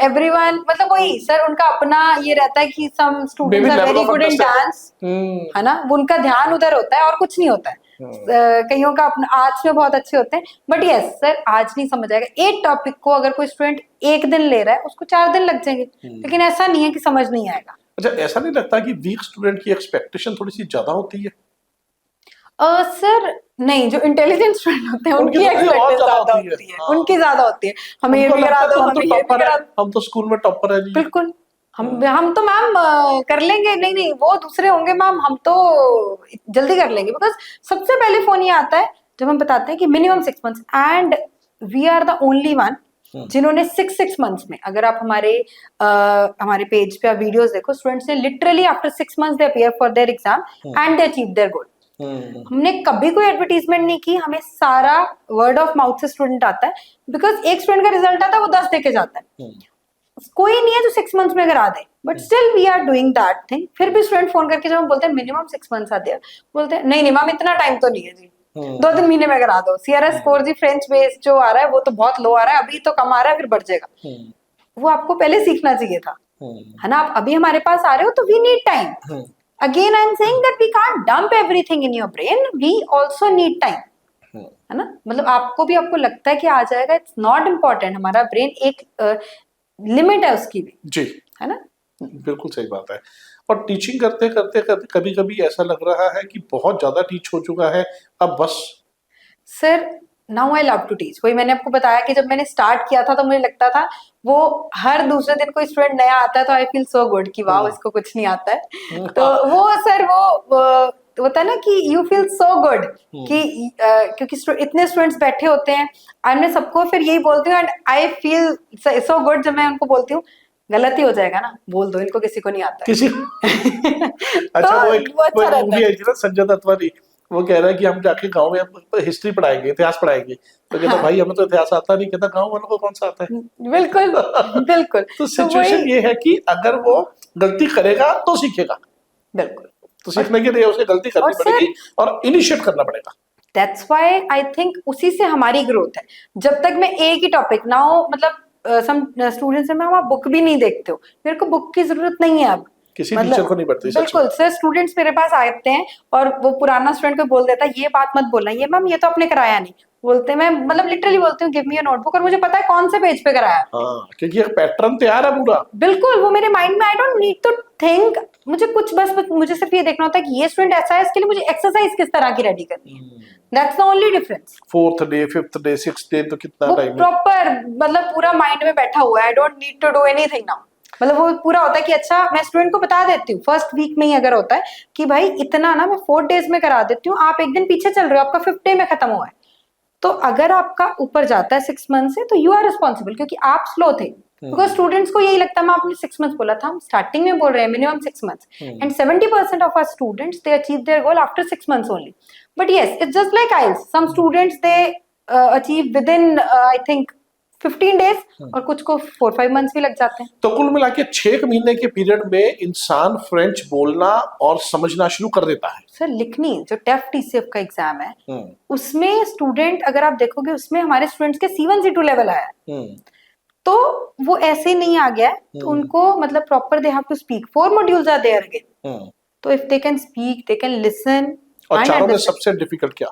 एवरीवन, मतलब वही सर, उनका अपना ये रहता है कि some students are very good in dance, है ना. उनका ध्यान उधर होता है और कुछ नहीं होता है. कईयों का अपना आर्ट्स में बहुत अच्छे होते हैं. बट यस सर, आज नहीं समझ आएगा. एक टॉपिक को अगर कोई स्टूडेंट एक दिन ले रहा है, उसको 4 दिन लग जाएंगे. लेकिन ऐसा नहीं है कि समझ नहीं आएगा. अच्छा ऐसा नहीं लगता कि वीक स्टूडेंट की एक्सपेक्टेशन थोड़ी सी ज्यादा होती है? सर नहीं, जो इंटेलिजेंट स्टूडेंट होते हैं उनकी एक्सपेक्टेशन ज्यादा होती है. उनकी ज्यादा होती है. हमें ये भी करा दो, हमें ये भी करा दो. हम तो स्कूल में टॉपर है जी. बिल्कुल. हम तो मैम कर लेंगे. नहीं वो दूसरे होंगे मैम, हम तो जल्दी कर लेंगे. बिकॉज सबसे पहले फोन ये आता है जब हम बताते हैं कि minimum 6 months, and we are the only one जिन्होंने 6 मंथ्स में, अगर आप हमारे पेज पे वीडियोस देखो, स्टूडेंट्स ने literally after 6 months they appear for their exam and they achieve their गोल. हमने कभी कोई एडवर्टीजमेंट नहीं की. हमें सारा वर्ड ऑफ माउथ से स्टूडेंट आता है. बिकॉज एक स्टूडेंट का रिजल्ट आता है, वो 10 देके जाता है. कोई नहीं है जो 6 मंथ्स में करा दे. But still we are doing that thing. फिर भी स्टूडेंट फोन करके जब हम बोलते हैं मिनिमम 6 मंथ्स आते हैं, बोलते हैं नहीं मैम इतना टाइम तो नहीं है जी, 2-3 महीने में करा दो. CRS स्कोर जी फ्रेंच बेस जो आ रहा है वो तो बहुत लो आ रहा है, अभी तो कम आ रहा है, फिर बढ़ जाएगा. वो आपको पहले सीखना चाहिए था, है ना. आप अभी हमारे पास आ रहे हो तो we need time. Again I am saying that we can't dump everything in your brain, we also need time, है ना. मतलब आपको लगता है कि आ जाएगा, इट्स नॉट इम्पोर्टेंट. हमारा ब्रेन एक लिमिट है उसकी भी जी, है ना. बिल्कुल सही बात है. और टीचिंग करते करते कभी कभी ऐसा लग रहा है कि बहुत ज्यादा टीच हो चुका है, अब बस. Sir now I love to teach. वही मैंने आपको बताया कि जब मैंने स्टार्ट किया था तो मुझे लगता था, वो हर दूसरे दिन कोई स्टूडेंट नया आता है तो आई फील सो गुड कि वाह इसको कुछ नहीं आता है. तो वो सर वो होता है ना कि यू फील सो गुड कि क्योंकि इतने स्टूडेंट्स बैठे होते हैं, और मैं सबको फिर यही बोलती हूँ, and I feel so good जब मैं उनको बोलती हूँ गलत ही हो जाएगा ना, बोल दो इनको, किसी को नहीं आता किसी अच्छा तो वो एक मूवी आई थी ना संजय दत्त वाली, वो कह रहा है कि हम जाके गांव में हिस्ट्री पढ़ाएंगे, इतिहास पढ़ाएंगे. तो कहता भाई हमें तो इतिहास आता नहीं. कहता गांव वालों को कौन सा आता है. बिल्कुल बिल्कुल. तो सिचुएशन ये है कि अगर वो गलती करेगा तो सीखेगा. बिल्कुल. तो सीखने के लिए उसे गलती करनी पड़ेगी और इनिशिएट करना पड़ेगा. दैट्स व्हाई आई थिंक उसी से हमारी ग्रोथ है. जब तक मैं एक ही टॉपिक ना हो, मतलब सम स्टूडेंट्स से मैम आप बुक भी नहीं देखते हो, मेरे को बुक की जरूरत नहीं है अब. किसी टीचर को नहीं पड़ती. बिल्कुल सर, स्टूडेंट्स मेरे पास आते हैं और वो पुराना स्टूडेंट को बोल देता है ये बात मत बोलना, ये मैम ये तो आपने कराया नहीं. बोलते हैं, मैं मतलब लिटरली बोलती हूँ गिव मी अ नोटबुक, और मुझे पता है कौन से पेज पे कराया। हाँ, क्योंकि एक पैटर्न तैयार है पूरा। बिल्कुल, वो मेरे माइंड में, I don't need to think, मुझे कुछ बस मुझे सिर्फ ये देखना होता है कि ये स्टूडेंट ऐसा है, इसके लिए मुझे एक्सरसाइज किस तरह की रेडी करनी है। That's the only difference. 4th day 5th day 6th day तो कितना वो टाइम है। प्रॉपर मतलब पूरा माइंड में बैठा हुआ है, I don't need to do anything now. मतलब वो पूरा होता है कि अच्छा मैं स्टूडेंट को बता देती हूँ फर्स्ट वीक में ही, अगर होता है कि भाई इतना ना मैं 4 डेज में करा देती हूँ, आप एक दिन पीछे चल रहे हो, आपका 5th डे में खत्म हुआ है, तो अगर आपका ऊपर जाता है 6 मंथ से तो यू आर रिस्पॉन्सिबल, क्योंकि आप स्लो थे। बिकॉज स्टूडेंट्स को यही लगता है, मैं आपने 6 मंथ्स बोला था, हम स्टार्टिंग में बोल रहे हैं minimum 6 months, and 70% of our students they achieve their goal after 6 months only. But yes, it's just like IELTS, some students they achieve within I think 15 days, और कुछ को 4-5 मंथ्स भी लग जाते हैं। तो कुल मिला के 6 महीने के पीरियड में इंसान फ्रेंच बोलना और समझना शुरू कर देता है। सर लिखनी, जो टेफ टीसीएफ का एग्जाम है उसमें स्टूडेंट, अगर आप देखोगे उसमें हमारे स्टूडेंट्स के C1 C2 लेवल आया है, तो वो ऐसे ही नहीं आ गया है, तो उनको मतलब proper they have to speak, 4 modules are there again, तो if they can speak, they can listen. और चारों में सबसे डिफिकल्ट क्या?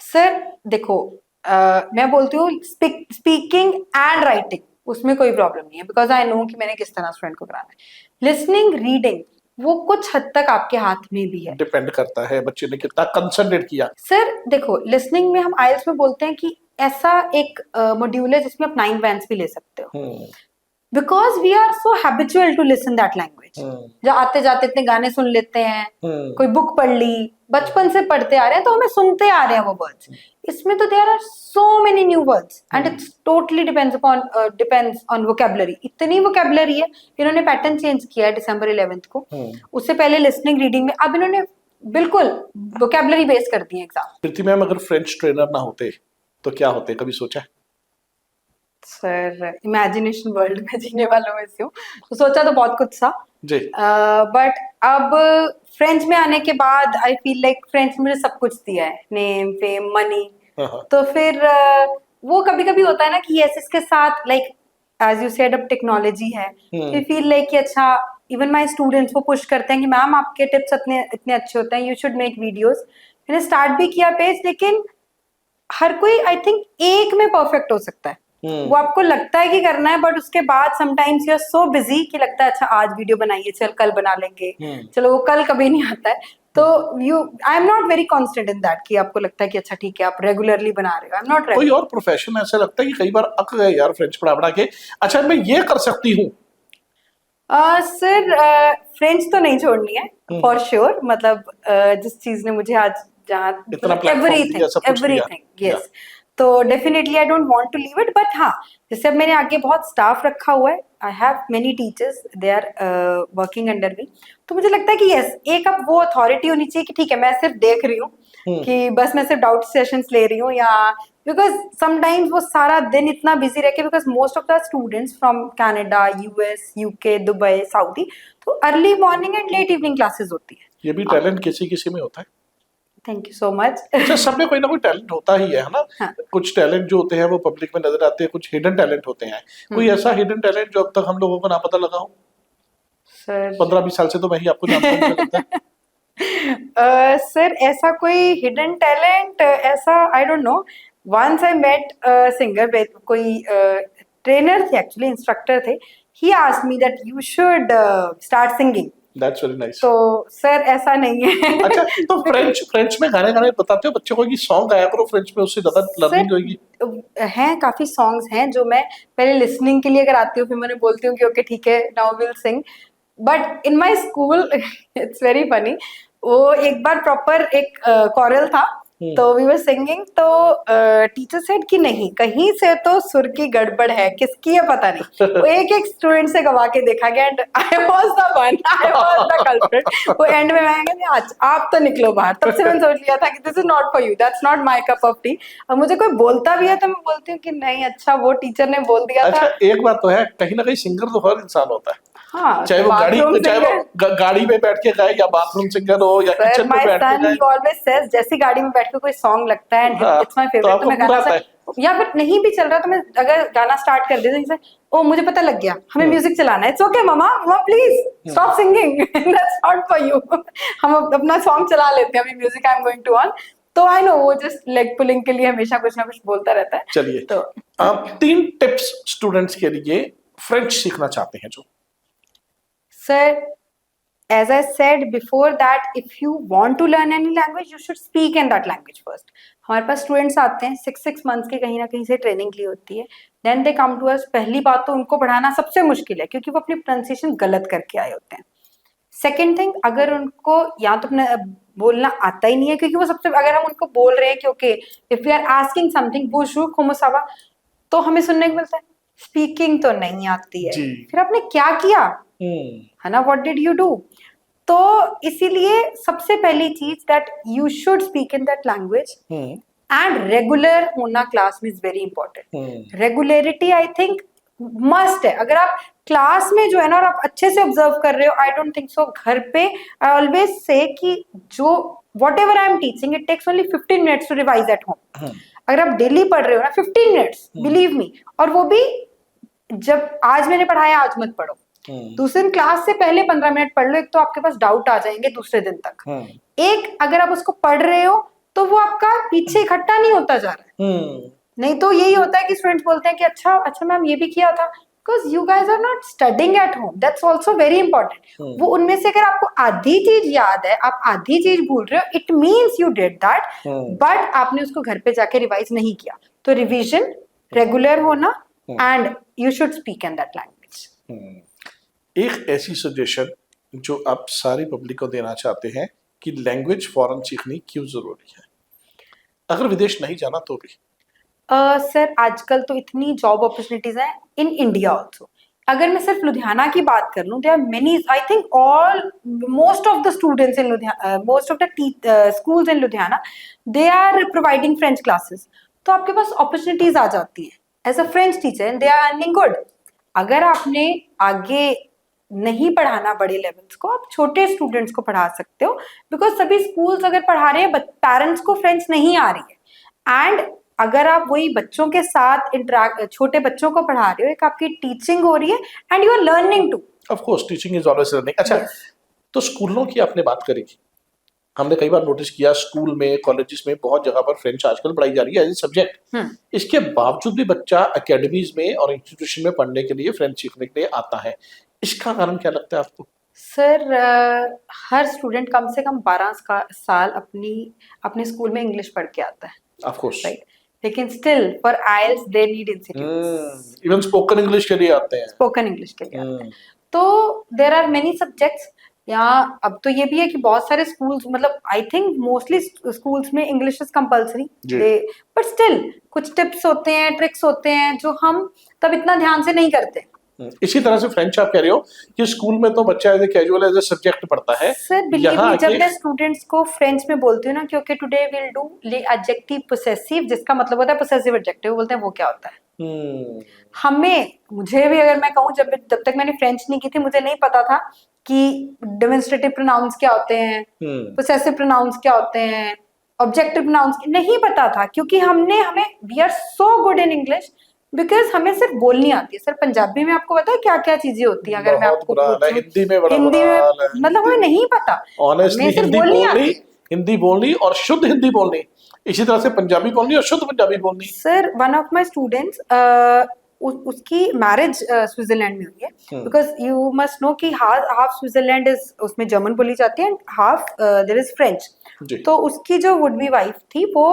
सर देखो, मैं बोलती हूँ स्पीकिंग एंड राइटिंग, उसमें कोई प्रॉब्लम नहीं है, बिकॉज आई नो कि मैंने किस तरह स्टूडेंट को कराना है। लिसनिंग, रीडिंग, वो कुछ हद तक आपके हाथ में भी है, डिपेंड करता है बच्चे ने कितना कंसंट्रेट किया। सर देखो, लिसनिंग में हम आइल्स में बोलते हैं कि ऐसा एक मॉड्यूल है जिसमें आप 9 बैंड्स भी ले सकते हो, because we are so habitual to listen that language. जो आते जाते इतने गाने सुन लेते हैं, कोई बुक पढ़ ली, बचपन से पढ़ते आ रहे हैं, तो हमें सुनते आ रहे हैं वो वर्ड्स। इसमें तो there are so many new words and it's totally depends on vocabulary. इतनी वोकैबुलरी है, इन्होंने पैटर्न चेंज किया है December 11th को, उससे पहले लिसनिंग रीडिंग में अब इन्होंने बिल्कुल वोकैबुलरी बेस कर दी है एग्जाम। प्रीति मैम, अगर फ्रेंच ट्रेनर ना होते तो क्या होते, कभी सोचा? सर इमेजिनेशन वर्ल्ड में जीने वालों में से हूँ, तो सोचा तो बहुत कुछ था जी, बट अब फ्रेंच में आने के बाद आई फील लाइक फ्रेंच मुझे सब कुछ दिया है, नेम, फेम, मनी। तो फिर वो कभी कभी होता है ना कि यस, इसके साथ लाइक एज यू सेड अब टेक्नोलॉजी है, तो फील लाइक कि अच्छा इवन माय स्टूडेंट्स वो पुश करते हैं कि मैम आपके टिप्स इतने इतने अच्छे होते हैं, यू शुड मेक वीडियोस। मैंने स्टार्ट भी किया पेज, लेकिन हर कोई आई थिंक एक में परफेक्ट हो सकता है, वो आपको लगता है कि करना है, बट उसके बाद sometimes you are so busy कि लगता है अच्छा आज वीडियो बनाइए, चल कल बना लेंगे, चलो वो कल कभी नहीं आता है। तो आई am not very constant in that कि आपको लगता है कि अच्छा ठीक है आप रेगुलरली बना रहे हो, आई एम नॉट। कोई और प्रोफेशन ऐसा लगता है कि कई बार अक गए यार फ्रेंच पढ़ा पढ़ा के, अच्छा मैं ये कर सकती हूँ? सर फ्रेंच तो नहीं छोड़नी है फॉर श्योर, मतलब जिस चीज ने मुझे आज जहाँ एवरीथिंग यस, तो definitely I don't want to leave it, but हाँ जैसे अब मैंने आगे बहुत स्टाफ रखा हुआ है, I have many teachers, they are working under me, तो मुझे लगता है कि यस एक अब वो अथॉरिटी होनी चाहिए कि ठीक है मैं सिर्फ देख रही हूँ कि बस मैं सिर्फ डाउट सेशंस ले रही हूँ, या बिकॉज समटाइम्स वो सारा दिन इतना बिजी रह के, because most of the students from Canada, US, UK, Dubai, Saudi, तो early morning and late evening classes होती है। ये भी टैलेंट किसी किसी में होता है। Thank you so much. अच्छा, सब में कोई ना कोई टैलेंट होता ही है ना? हाँ। कुछ टैलेंट जो होते हैं वो पब्लिक में नजर आते हैं, कुछ हिडन टैलेंट होते हैं। कोई ऐसा हिडन टैलेंट जो अब तक हम लोगों को ना पता लगा हो? सर 15-20 साल से तो मैं ही आपको जानता हूँ, मुझे लगता है। सर ऐसा कोई हिडन टैलेंट ऐसा I don't know. Once I met singer, कोई ट्रेनर थे एक्चुअली, इंस्ट्रक्टर थे, he asked me that you should start singing. That's very nice. तो सर ऐसा नहीं है। अच्छा, तो फ्रेंच में गाने बताते हो बच्चों को कि सॉन्ग गाया करो फ्रेंच में, उससे ज्यादा लर्निंग होगी? हैं काफी सॉन्ग्स हैं जो मैं पहले लिसनिंग के लिए कराती हूँ, फिर मैंने बोलती हूँ कि ओके ठीक है now will sing, but in my school it's very funny, वो एक बार प्रॉपर एक कॉरल था, तो वी वर सिंगिंग, तो टीचर सेड कि नहीं कहीं से तो सुर की गड़बड़ है, किसकी है पता नहीं। वो एक एक स्टूडेंट से गवा के देखा गया and I was the one, I was the culprit. वो एंड में मैं कहती आज आप तो निकलो बाहर। तब से मैंने सोच लिया था कि this is not for you, that's not my cup of T. और मुझे कोई बोलता भी है तो मैं बोलती हूँ कि नहीं अच्छा वो टीचर ने बोल दिया था। अच्छा, एक बात तो है, कहीं ना कहीं सिंगर तो हर इंसान होता है, हाँ, चाहे वो गाड़ी में बैठ के गाए या बाथरूम सिंगर हो या किचन में बैठ के गाए। ऑलवेज सेज जैसी गाड़ी में बैठ के कोई सॉन्ग लगता है एंड इट्स माय फेवरेट, तो मैं गाना या फिर नहीं भी चल रहा तो मैं अगर गाना स्टार्ट कर देती हूँ, ओ मुझे पता लग गया हमें म्यूजिक चलाना है, it's okay mama please stop singing, that's not for you. हम अपना सॉन्ग चला लेते हैं, अभी music I am going to on, तो आई नो वो जस्ट लेग पुलिंग के लिए हमेशा कुछ ना कुछ बोलता रहता है। चलिए, तो आप 3 टिप्स स्टूडेंट्स के लिए फ्रेंच सीखना चाहते हैं जो। Sir, as I said before that if you want to learn any language you should speak in that language first. हमारे पास स्टूडेंट्स आते हैं 6 months के कहीं ना कहीं से ट्रेनिंग ली होती है, then they come to us. पहली बात तो उनको पढ़ाना सबसे मुश्किल है क्योंकि वो अपनी प्रोनाउंसिएशन गलत करके आए होते हैं। सेकेंड थिंग, अगर उनको या तो अपना बोलना आता ही नहीं है, क्योंकि वो सबसे, अगर हम उनको बोल रहे हैं कि okay if we are asking something बोशू खोमोसावा, तो हमें सुनने को मिलता है स्पीकिंग तो नहीं आती है, जी। फिर आपने क्या किया हम्म, है ना, व्हाट डिड यू डू। तो इसीलिए सबसे पहली चीज that you should speak in that language hmm, and regular होना क्लास में is very important. Hmm, regularity I think must है। अगर आप क्लास में जो है ना और आप अच्छे से ऑब्जर्व कर रहे हो, आई डोंट थिंक सो घर पे, आई ऑलवेज से कि जो whatever I am teaching it takes only 15 minutes to revise at home. अगर आप डेली पढ़ रहे हो ना 15 मिनट्स, बिलीव मी, और वो भी जब आज मैंने पढ़ाया आज मत पढ़ो, दूसरे दिन क्लास से पहले 15 मिनट पढ़ लो। एक तो आपके पास डाउट आ जाएंगे दूसरे दिन तक, एक अगर आप उसको पढ़ रहे हो तो वो आपका पीछे इकट्ठा नहीं होता जा रहा है। नहीं तो यही होता है कि स्टूडेंट्स बोलते हैं कि अच्छा अच्छा मैम ये भी किया था, because you guys are not studying at home, that's also very important. वो उनमें से अगर आपको आधी चीज याद है, आप आधी चीज भूल रहे हो, it means you did that, but आपने उसको घर पे जाके रिवाइज नहीं किया। तो रिविजन, रेगुलर होना, and you should speak in that language. एक ऐसी सजेशन जो आप सारी पब्लिक को देना चाहते हैं कि लैंग्वेज फॉरेन सीखनी क्यों जरूरी है, अगर विदेश नहीं जाना तो भी। सर आजकल तो इतनी जॉब अपॉर्चुनिटीज हैं इन इंडिया ऑल्सो। अगर मैं सिर्फ लुधियाना की बात कर लूँ, there are many, I think all most of the students in Ludhiana, most of the schools in Ludhiana, they are providing French classes. तो आपके पास अपॉर्चुनिटीज आ जाती हैं as a French teacher and they are earning good. अगर आपने आगे नहीं पढ़ाना बड़े लेवल्स को, आप छोटे स्टूडेंट्स को पढ़ा सकते हो, बिकॉज सभी स्कूल्स अगर पढ़ा रहे हैं पेरेंट्स को फ्रेंच नहीं आ रही है, एंड अगर आप वही बच्चों के साथ इंटरेक्ट, छोटे बच्चों को पढ़ा रहे हो, एक आपकी टीचिंग हो रही है and you are learning too. Of course teaching is always learning. अच्छा, तो स्कूलों की आपने बात करी थी, हमने कई बार नोटिस किया स्कूल में, कॉलेजेस में बहुत जगह पर फ्रेंच आजकल पढ़ाई जा रही है एज ए सब्जेक्ट। इसके बावजूद भी बच्चा एकेडमीज में और इंस्टीट्यूशन में पढ़ने के लिए, फ्रेंच सीखने के लिए आता है, इसका कारण क्या लगता है आपको? सर हर स्टूडेंट कम से कम 12 साल अपने स्कूल में इंग्लिश पढ़ के आता है, ऑफ कोर्स, राइट, लेकिन still for IELTS they need institutes, even spoken English के लिए आते हैं, स्पोकन इंग्लिश के लिए आते हैं। तो देयर आर मेनी सब्जेक्ट्स यहाँ। अब तो ये भी है कि बहुत सारे स्कूल्स, मतलब आई थिंक मोस्टली स्कूल्स में English is compulsory, but still कुछ टिप्स होते हैं, ट्रिक्स होते हैं जो हम तब इतना ध्यान से नहीं करते। इसी तरह से फ्रेंच आप कह रहे हो कि स्कूल में तो बच्चा as a casual, as a subject पढ़ता है। सर बिलीव मी, जब मैं स्टूडेंट्स को फ्रेंच में बोलती हूँ ना कि ओके टुडे विल डू ले एडजेक्टिव पोसेसिव, जिसका मतलब होता है पोसेसिव एडजेक्टिव, बोलते हैं वो क्या होता है। मुझे भी अगर मैं कहूँ, जब तक मैंने फ्रेंच नहीं की थी, मुझे नहीं पता था कि डेमोन्स्ट्रेटिव प्रोनाउंस क्या होते हैं, पोसेसिव प्रोनाउंस क्या होते हैं, ऑब्जेक्टिव प्रोनाउंस नहीं पता था, क्योंकि हमें we are so good in English because हमें सिर्फ बोलनी आती है। सर पंजाबी में आपको पता है क्या क्या चीजें होती हैं? अगर मैं आपको पूछूं, हिंदी में मतलब हमें नहीं पता, ऑनेस्टली हिंदी बोलनी और शुद्ध हिंदी बोलनी, इसी तरह से पंजाबी बोलनी और शुद्ध पंजाबी बोलनी। Sir one of my students, उसकी मैरिज स्विट्जरलैंड में हुई है, बिकॉज यू मस्ट नो कि हाफ स्विट्जरलैंड इज, उसमें जर्मन बोली जाती है and half there is French. तो उसकी जो वुड बी वाइफ थी वो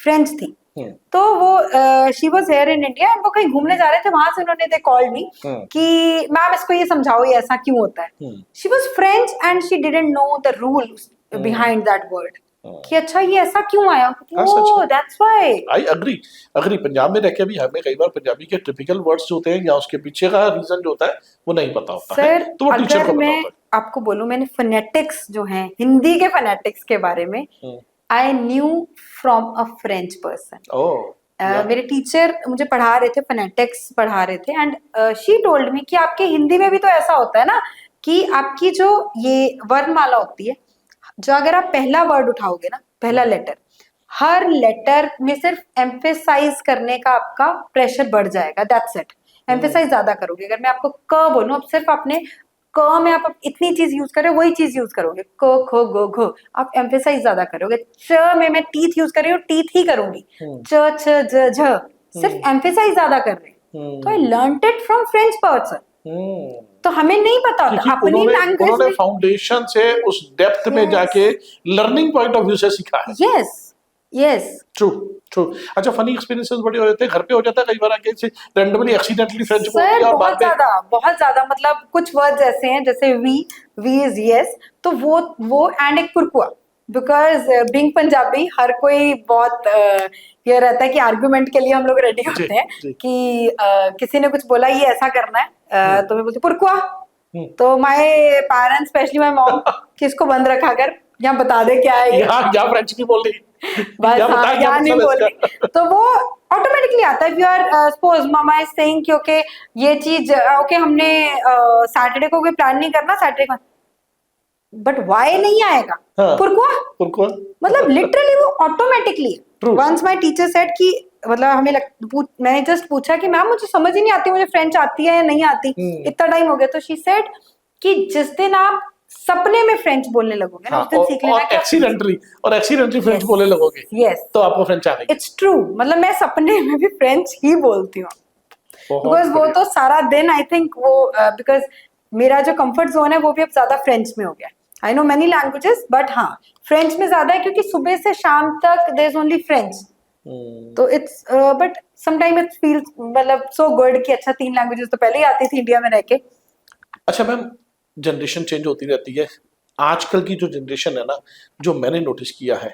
फ्रेंच थी, तो वो she was here in India and वो कहीं घूमने जा रहे थे, वहां से उन्होंने दे कॉल्ड मी कि मैम इसको ये समझाओ ये ऐसा क्यों होता है। She was French and she didn't know the rule behind that word, कि अच्छा ये ऐसा क्यों आया। Oh that's why. I agree Punjab में रह के भी हमें कई बार पंजाबी के टिपिकल वर्ड्स जो होते हैं या उसके पीछे का रीजन जो होता है वो नहीं पता होता है, तो वो टीचर को पता होता है। आपको बोलूं, मैंने फोनेटिक्स जो हैं, हिंदी के फोनेटिक्स के बारे में I knew from a French person. मेरे टीचर मुझे पढ़ा रहे थे, फोनेटिक्स पढ़ा रहे थे, एंड शी टोल्ड मी कि आपके हिंदी में भी तो ऐसा होता है ना कि आपकी जो ये वर्णमाला होती है, जो अगर आप पहला वर्ड उठाओगे ना, पहला लेटर, हर लेटर में सिर्फ एम्फेसाइज करने का आपका प्रेशर बढ़ जाएगा, दैट्स इट। एम्फेसाइज ज्यादा करोगे। अगर मैं आपको क बोलूं, अब सिर्फ आपने क में आप इतनी चीज यूज कर रहे हो, वही चीज यूज करोगे, क ख ग घ, आप एम्फेसाइज ज्यादा करोगे। च में मैं टीथ यूज कर रही हूँ, टीथ ही करूंगी। च छ ज झ सिर्फ एम्फेसाइज ज्यादा कर रहे हैं। तो I learned it from French person. तो हमें नहीं पता होता क्योंकि अपनी लैंग्वेज उन्होंने में। फाउंडेशन से उस डेप्थ में Yes. जाके लर्निंग पॉइंट ऑफ व्यू से सीखा है। Yes yes true true. अच्छा, फनी एक्सपीरियंसेस बड़े हो जाते हैं, घर पे हो जाता है कई बार आके से रैंडमली एक्सीडेंटली फ्रेंच बोल सर, दिया और बाद में बहुत ज्यादा, मतलब कुछ वर्ड्स ऐसे हैं जैसे वी इज यस, तो वो एंड एक कुरकुआ, बिकॉज बीइंग पंजाबी हर कोई बहुत ये रहता है कि आर्गुमेंट के लिए हम लोग रेडी जी होते हैं जी कि किसी ने कुछ बोला ये ऐसा करना है, तो मैं बोलती पुरकुआ। हम्म। तो my parents specially my mom कि इसको बंद रखा कर, यहाँ बता दे क्या है ये। यहाँ क्या फ्रेंच नहीं बोल रही, बस क्या हाँ, बता, क्या यहाँ नहीं मतलब बोल इसका? रही, तो वो ऑटोमेटिकली आता है। If you are suppose mama is saying कि ओके ये चीज ओके हमने सैटरडे को कोई प्लान नहीं करना, सैटरडे को, बट व्हाई नहीं आएगा, हाँ, पुरकुआ। पुरकुआ। मतलब लिटरली वो automatically. True. Once my teacher said कि मतलब मैंने जस्ट पूछा कि मैम मुझे समझ ही नहीं आती, मुझे फ्रेंच आती है या नहीं आती, इतना टाइम हो गया, तो शी सेड कि जिस दिन आप सपने में फ्रेंच बोलने लगोगे ना, हाँ, उस दिन सीख लेना और कि आप एक्सीडेंटली फ्रेंच Yes. बोलने लगोगे यस, तो आपको फ्रेंच आ गई। It's true. मतलब मैं सपने में भी फ्रेंच ही बोलती हूँ, बहुत बिकॉज वो बढ़िया। तो सारा दिन आई थिंक वो बिकॉज मेरा जो कंफर्ट जोन है वो भी अब ज्यादा फ्रेंच में हो गया। I know many languages, but हाँ फ्रेंच में ज्यादा है, क्योंकि सुबह से शाम तक देयर इज ओनली फ्रेंच। तो it's but sometime it feels मतलब सो गुड कि अच्छा 3 लैंग्वेजेस तो पहले ही आती थी इंडिया में रह के। अच्छा मैम, जनरेशन चेंज होती रहती है, आजकल की जो जनरेशन है ना, जो मैंने नोटिस किया है,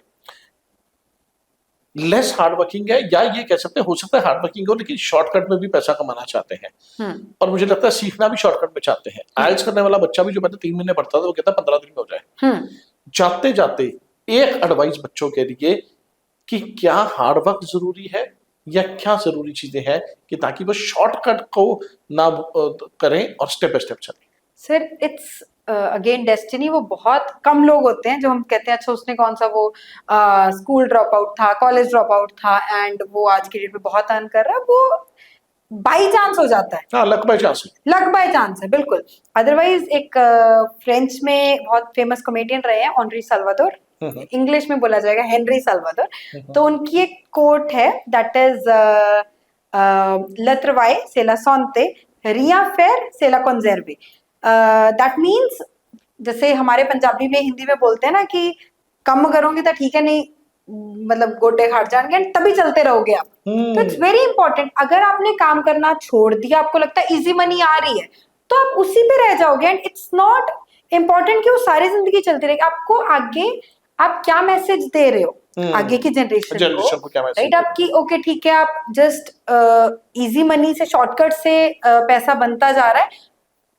लेस हार्ड वर्किंग है, या ये कह सकते हैं हो सकता है हार्ड वर्किंग हो लेकिन शॉर्टकट में भी पैसा कमाना चाहते हैं। और मुझे लगता है सीखना भी शॉर्टकट में चाहते हैं। आइल्स करने वाला बच्चा भी जो पहले 3 महीने पढ़ता था वो कहता है 15 दिन में हो जाए। जाते जाते एक एडवाइस बच्चों के लिए कि क्या हार्ड वर्क जरूरी है या क्या जरूरी चीजें हैं कि ताकि वो शॉर्टकट को ना करें और स्टेप बाय स्टेप चलें। Sir it's again destiny. वो बहुत कम लोग होते हैं जो हम कहते हैं अच्छा उसने कौन सा वो स्कूल ड्रॉप आउट था, कॉलेज ड्रॉप आउट था एंड वो आज की डेट में बहुत अर्न कर रहा है। वो बाई चांस हो जाता है, हाँ, luck by chance. Luck by chance है बिल्कुल। अदरवाइज एक फ्रेंच में बहुत फेमस कॉमेडियन रहे हैं ऑनरी साल्वादोर, इंग्लिश में बोला जाएगा हेनरी साल्वादोर। तो उनकी एक कोट है दैट इज लत्रवाए सेला सोनते रिया फेर सेला कॉन्जर्वे। दैट मीन्स जैसे हमारे पंजाबी में हिंदी में बोलते हैं ना कि कम करोगे तो ठीक है, नहीं मतलब गोटे खाट जाएंगे तभी चलते रहोगे आप। तो इट्स वेरी इंपॉर्टेंट। अगर आपने काम करना छोड़ दिया, आपको लगता है इजी मनी आ रही है, तो आप उसी पे रह जाओगे। एंड इट्स नॉट इम्पोर्टेंट कि वो सारी जिंदगी चलती रहेगी। आपको आगे आप क्या मैसेज दे रहे हो आगे की जनरेशन को क्या मैसेज राइट? आपकी ओके ठीक है, आप जस्ट इजी मनी से शॉर्टकट से पैसा बनता जा रहा है।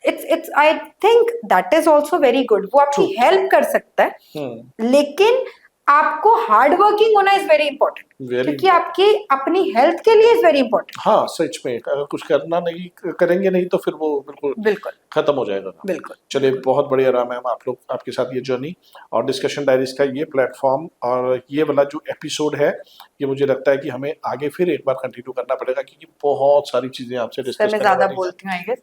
It's I think that is also very good. वो आपकी हेल्प कर सकता है, लेकिन आपको हार्ड वर्किंग होना इज वेरी इंपॉर्टेंट, क्योंकि आपकी अपनी हेल्थ के लिए इज वेरी इंपॉर्टेंट। हाँ सच में, अगर कुछ करना नहीं करेंगे नहीं तो फिर वो बिल्कुल खत्म हो जाएगा। बिल्कुल। चलिए, बहुत बढ़िया रहा मैम आप लोग, आपके साथ ये जर्नी और डिस्कशन डायरीज का ये प्लेटफॉर्म और ये वाला जो एपिसोड है, ये मुझे लगता है कि हमें आगे फिर एक बार कंटिन्यू करना पड़ेगा, क्योंकि बहुत सारी चीजें आपसे डिस्कस करने ज्यादा वाली बोलती हूँ आई गेस।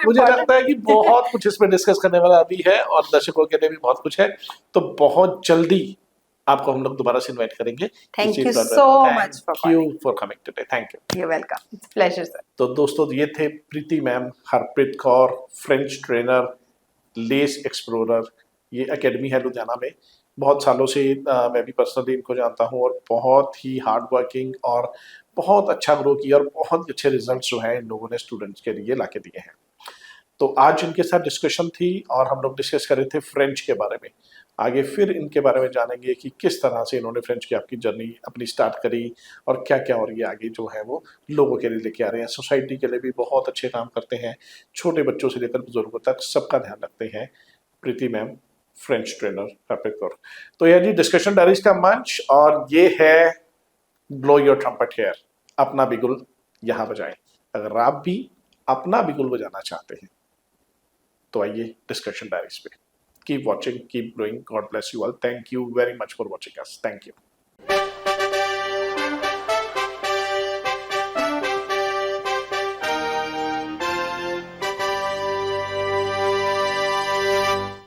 मुझे लगता है कि बहुत कुछ इसमें डिस्कस करने वाला अभी है और दर्शकों के लिए भी बहुत कुछ है। तो बहुत जल्दी आपको हम लोग दोबारा से इनवाइट करेंगे। Thank you so much for coming today. Thank you. You welcome, it's pleasure sir. तो दोस्तों, ये थे Preeti ma'am, Harpreet Kaur, French trainer, les explorer. ये एकेडमी है लुधियाना में। बहुत सालों से मैं भी पर्सनली इनको जानता हूँ और बहुत ही हार्ड वर्किंग और बहुत अच्छा ग्रो किया और बहुत अच्छे रिजल्ट्स जो हैं इन लोगों ने स्टूडेंट्स के लिए लाके दिए हैं। तो आज इनके साथ डिस्कशन थी और हम लोग डिस्कस कर रहे थे फ्रेंच के बारे में। आगे फिर इनके बारे में जानेंगे कि किस तरह से इन्होंने फ्रेंच की आपकी जर्नी अपनी स्टार्ट करी और क्या क्या और ये आगे जो है वो लोगों के लिए लेके आ रहे हैं। सोसाइटी के लिए भी बहुत अच्छे काम करते हैं, छोटे बच्चों से लेकर बुजुर्गों तक सबका ध्यान रखते हैं Preeti ma'am, French trainer Harpreet Kaur. तो यह जी डिस्कशन डायरीज का मंच और ये है ब्लो योर ट्रम्पेट हियर, अपना बिगुल यहाँ बजाएं। अगर आप भी अपना बिगुल बजाना चाहते हैं तो आइए डिस्कशन डायरीज पे। Keep watching, keep growing. God bless you all. Thank you very much for watching us. Thank you.